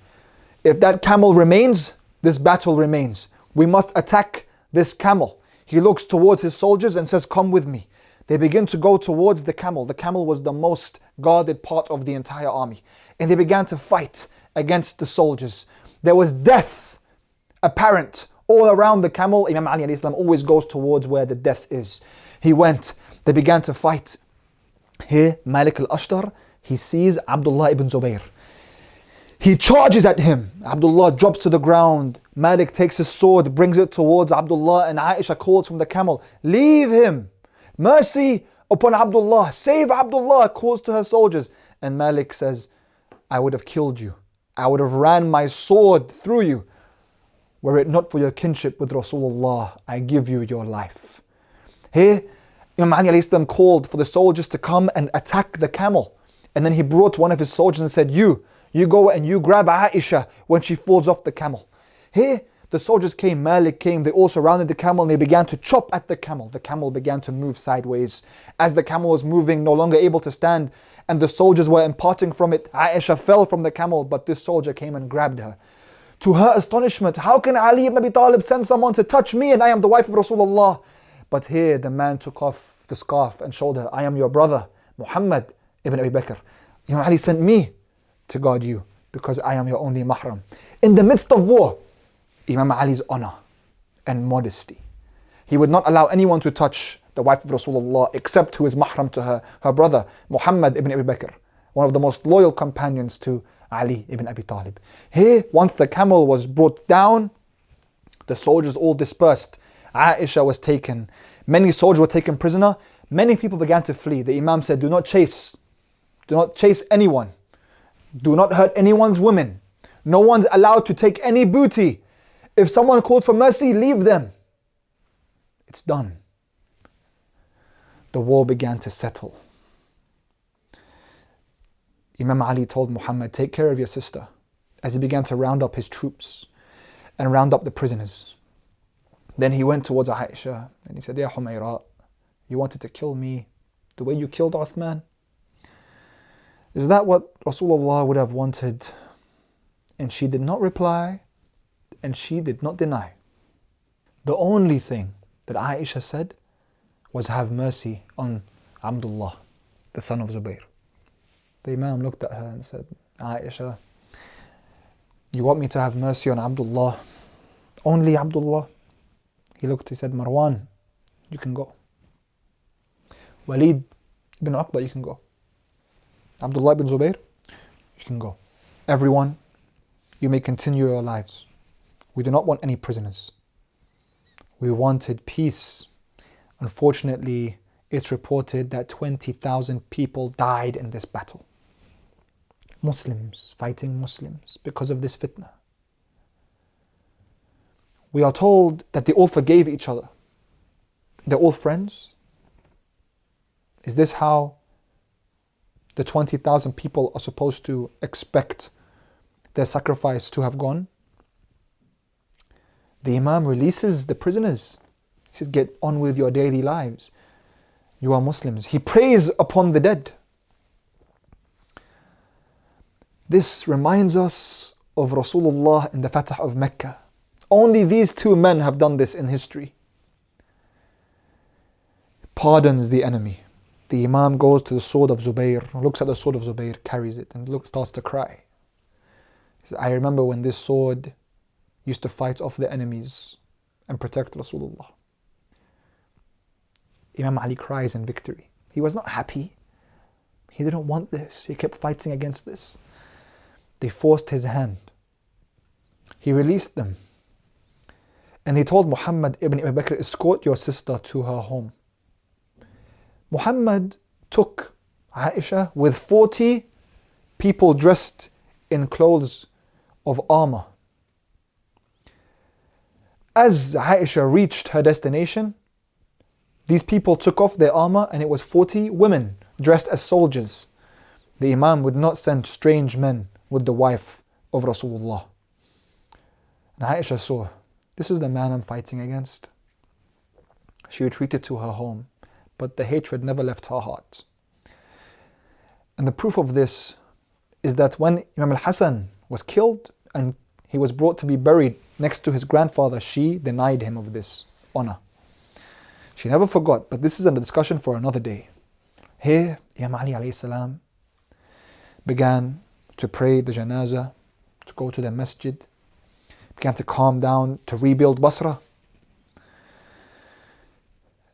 A: if that camel remains, this battle remains. We must attack this camel. He looks towards his soldiers and says, come with me. They begin to go towards the camel. The camel was the most guarded part of the entire army. And they began to fight against the soldiers. There was death apparent all around the camel. Imam Ali alayhi salam always goes towards where the death is. He went. They began to fight. Here, Malik al-Ashtar, he sees Abdullah ibn Zubayr. He charges at him. Abdullah drops to the ground. Malik takes his sword, brings it towards Abdullah, and Aisha calls from the camel, leave him. Mercy upon Abdullah. Save Abdullah, calls to her soldiers. And Malik says, I would have killed you. I would have ran my sword through you. Were it not for your kinship with Rasulullah, I give you your life. Here, Imam Ali alayhi salam called for the soldiers to come and attack the camel. And then he brought one of his soldiers and said, you go and you grab Aisha when she falls off the camel. Here, the soldiers came, Malik came, they all surrounded the camel and they began to chop at the camel. The camel began to move sideways. As the camel was moving, no longer able to stand, and the soldiers were imparting from it, Aisha fell from the camel, but this soldier came and grabbed her. To her astonishment, how can Ali ibn Abi Talib send someone to touch me and I am the wife of Rasulullah? But here the man took off the scarf and showed her, I am your brother, Muhammad ibn Abi Bakr. Imam Ali sent me to guard you because I am your only mahram. In the midst of war, Imam Ali's honor and modesty. He would not allow anyone to touch the wife of Rasulullah except who is mahram to her, her brother, Muhammad ibn Abi Bakr, one of the most loyal companions to Ali ibn Abi Talib. Here, once the camel was brought down, the soldiers all dispersed. Aisha was taken. Many soldiers were taken prisoner. Many people began to flee. The Imam said, do not chase. Do not chase anyone. Do not hurt anyone's women. No one's allowed to take any booty. If someone called for mercy, leave them. It's done. The war began to settle. Imam Ali told Muhammad, take care of your sister, as he began to round up his troops and round up the prisoners. Then he went towards Aisha and he said, Ya Humayra, you wanted to kill me the way you killed Uthman? Is that what Rasulullah would have wanted? And she did not reply and she did not deny. The only thing that Aisha said was, have mercy on Abdullah, the son of Zubayr. The Imam looked at her and said, Aisha, you want me to have mercy on Abdullah? Only Abdullah? He said, Marwan, you can go. Walid ibn Uqba, you can go. Abdullah ibn Zubayr, you can go. Everyone, you may continue your lives. We do not want any prisoners. We wanted peace. Unfortunately, it's reported that 20,000 people died in this battle. Muslims fighting Muslims because of this fitna. We are told that they all forgave each other. They're all friends. Is this how the 20,000 people are supposed to expect their sacrifice to have gone? The Imam releases the prisoners. He says, get on with your daily lives. You are Muslims. He prays upon the dead. This reminds us of Rasulullah in the Fatah of Mecca. Only these two men have done this in history. Pardons the enemy. The Imam goes to the sword of Zubayr, looks at the sword of Zubayr, carries it, and starts to cry. He says, I remember when this sword used to fight off the enemies and protect Rasulullah. Imam Ali cries in victory. He was not happy. He didn't want this. He kept fighting against this. They forced his hand he released them. And he told Muhammad ibn Abi Bakr, escort your sister to her home. Muhammad took Aisha with 40 people dressed in clothes of armor. As Aisha reached her destination, these people took off their armor, and it was 40 women dressed as soldiers. The Imam would not send strange men with the wife of Rasulullah. And Aisha saw, this is the man I'm fighting against. She retreated to her home, but the hatred never left her heart. And the proof of this is that when Imam al-Hasan was killed and he was brought to be buried next to his grandfather, she denied him of this honor. She never forgot, but this is a discussion for another day. Here, Imam Ali alayhi salam began to pray the janazah, to go to the masjid, began to calm down, to rebuild Basra.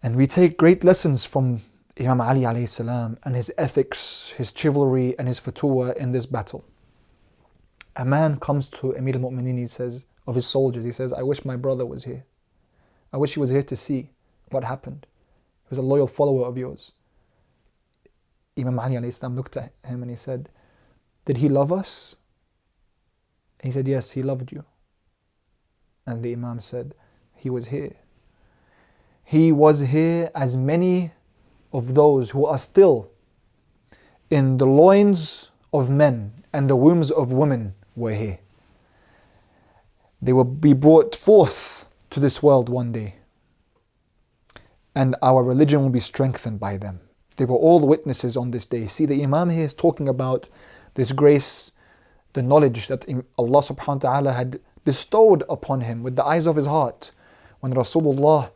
A: And we take great lessons from Imam Ali alayhi salam and his ethics, his chivalry and his futuwa in this battle. A man comes to Amir al-Mu'mineen, he says, of his soldiers, he says, I wish my brother was here. I wish he was here to see what happened. He was a loyal follower of yours. Imam Ali alayhi salam looked at him and he said, did he love us? And he said, yes, he loved you. And the Imam said, he was here. He was here as many of those who are still in the loins of men and the wombs of women were here. They will be brought forth to this world one day, and our religion will be strengthened by them. They were all witnesses on this day. See, the Imam here is talking about this grace, the knowledge that Allah subhanahu wa ta'ala had bestowed upon him with the eyes of his heart. When Rasulullah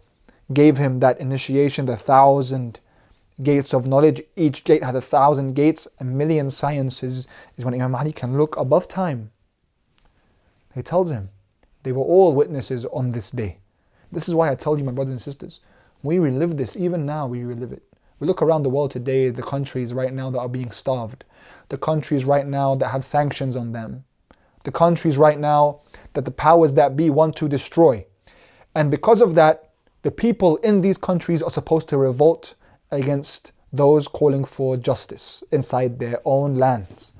A: gave him that initiation, the 1,000 gates of knowledge, each gate had 1,000 gates, 1,000,000 sciences, is when Imam Ali can look above time. He tells him, they were all witnesses on this day. This is why I tell you, my brothers and sisters, we relive this, even now we relive it. We look around the world today, the countries right now that are being starved, the countries right now that have sanctions on them, the countries right now that the powers that be want to destroy. And because of that, the people in these countries are supposed to revolt against those calling for justice inside their own lands.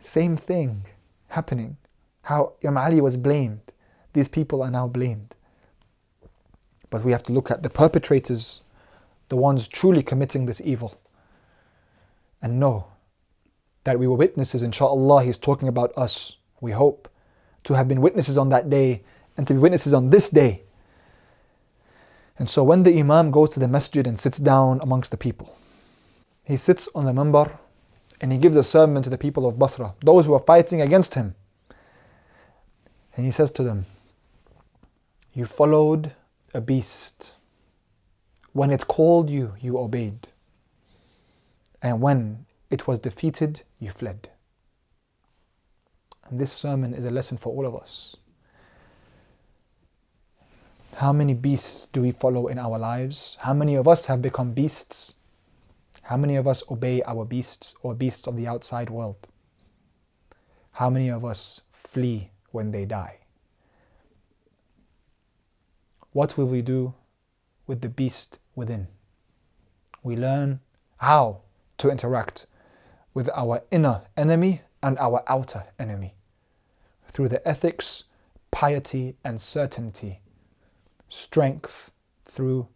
A: Same thing happening. How Imam Ali was blamed. These people are now blamed. But we have to look at the perpetrators, the ones truly committing this evil, and know that we were witnesses. Inshallah, he's talking about us. We hope to have been witnesses on that day and to be witnesses on this day. And so when the Imam goes to the masjid and sits down amongst the people, he sits on the minbar and he gives a sermon to the people of Basra, those who are fighting against him. And he says to them, you followed a beast. When it called you, you obeyed. And when it was defeated, you fled. And this sermon is a lesson for all of us. How many beasts do we follow in our lives? How many of us have become beasts? How many of us obey our beasts or beasts of the outside world? How many of us flee when they die? What will we do with the beast within? We learn how to interact with our inner enemy and our outer enemy through the ethics, piety and certainty, strength through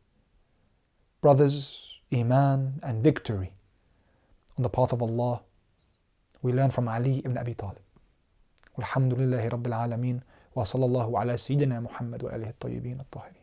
A: brothers, iman and victory on the path of Allah. We learn from Ali ibn Abi Talib. Alhamdulillahi Rabbil Alameen wa sallallahu ala Sayyidina Muhammad wa alihi at-tayyibin at-tahirin.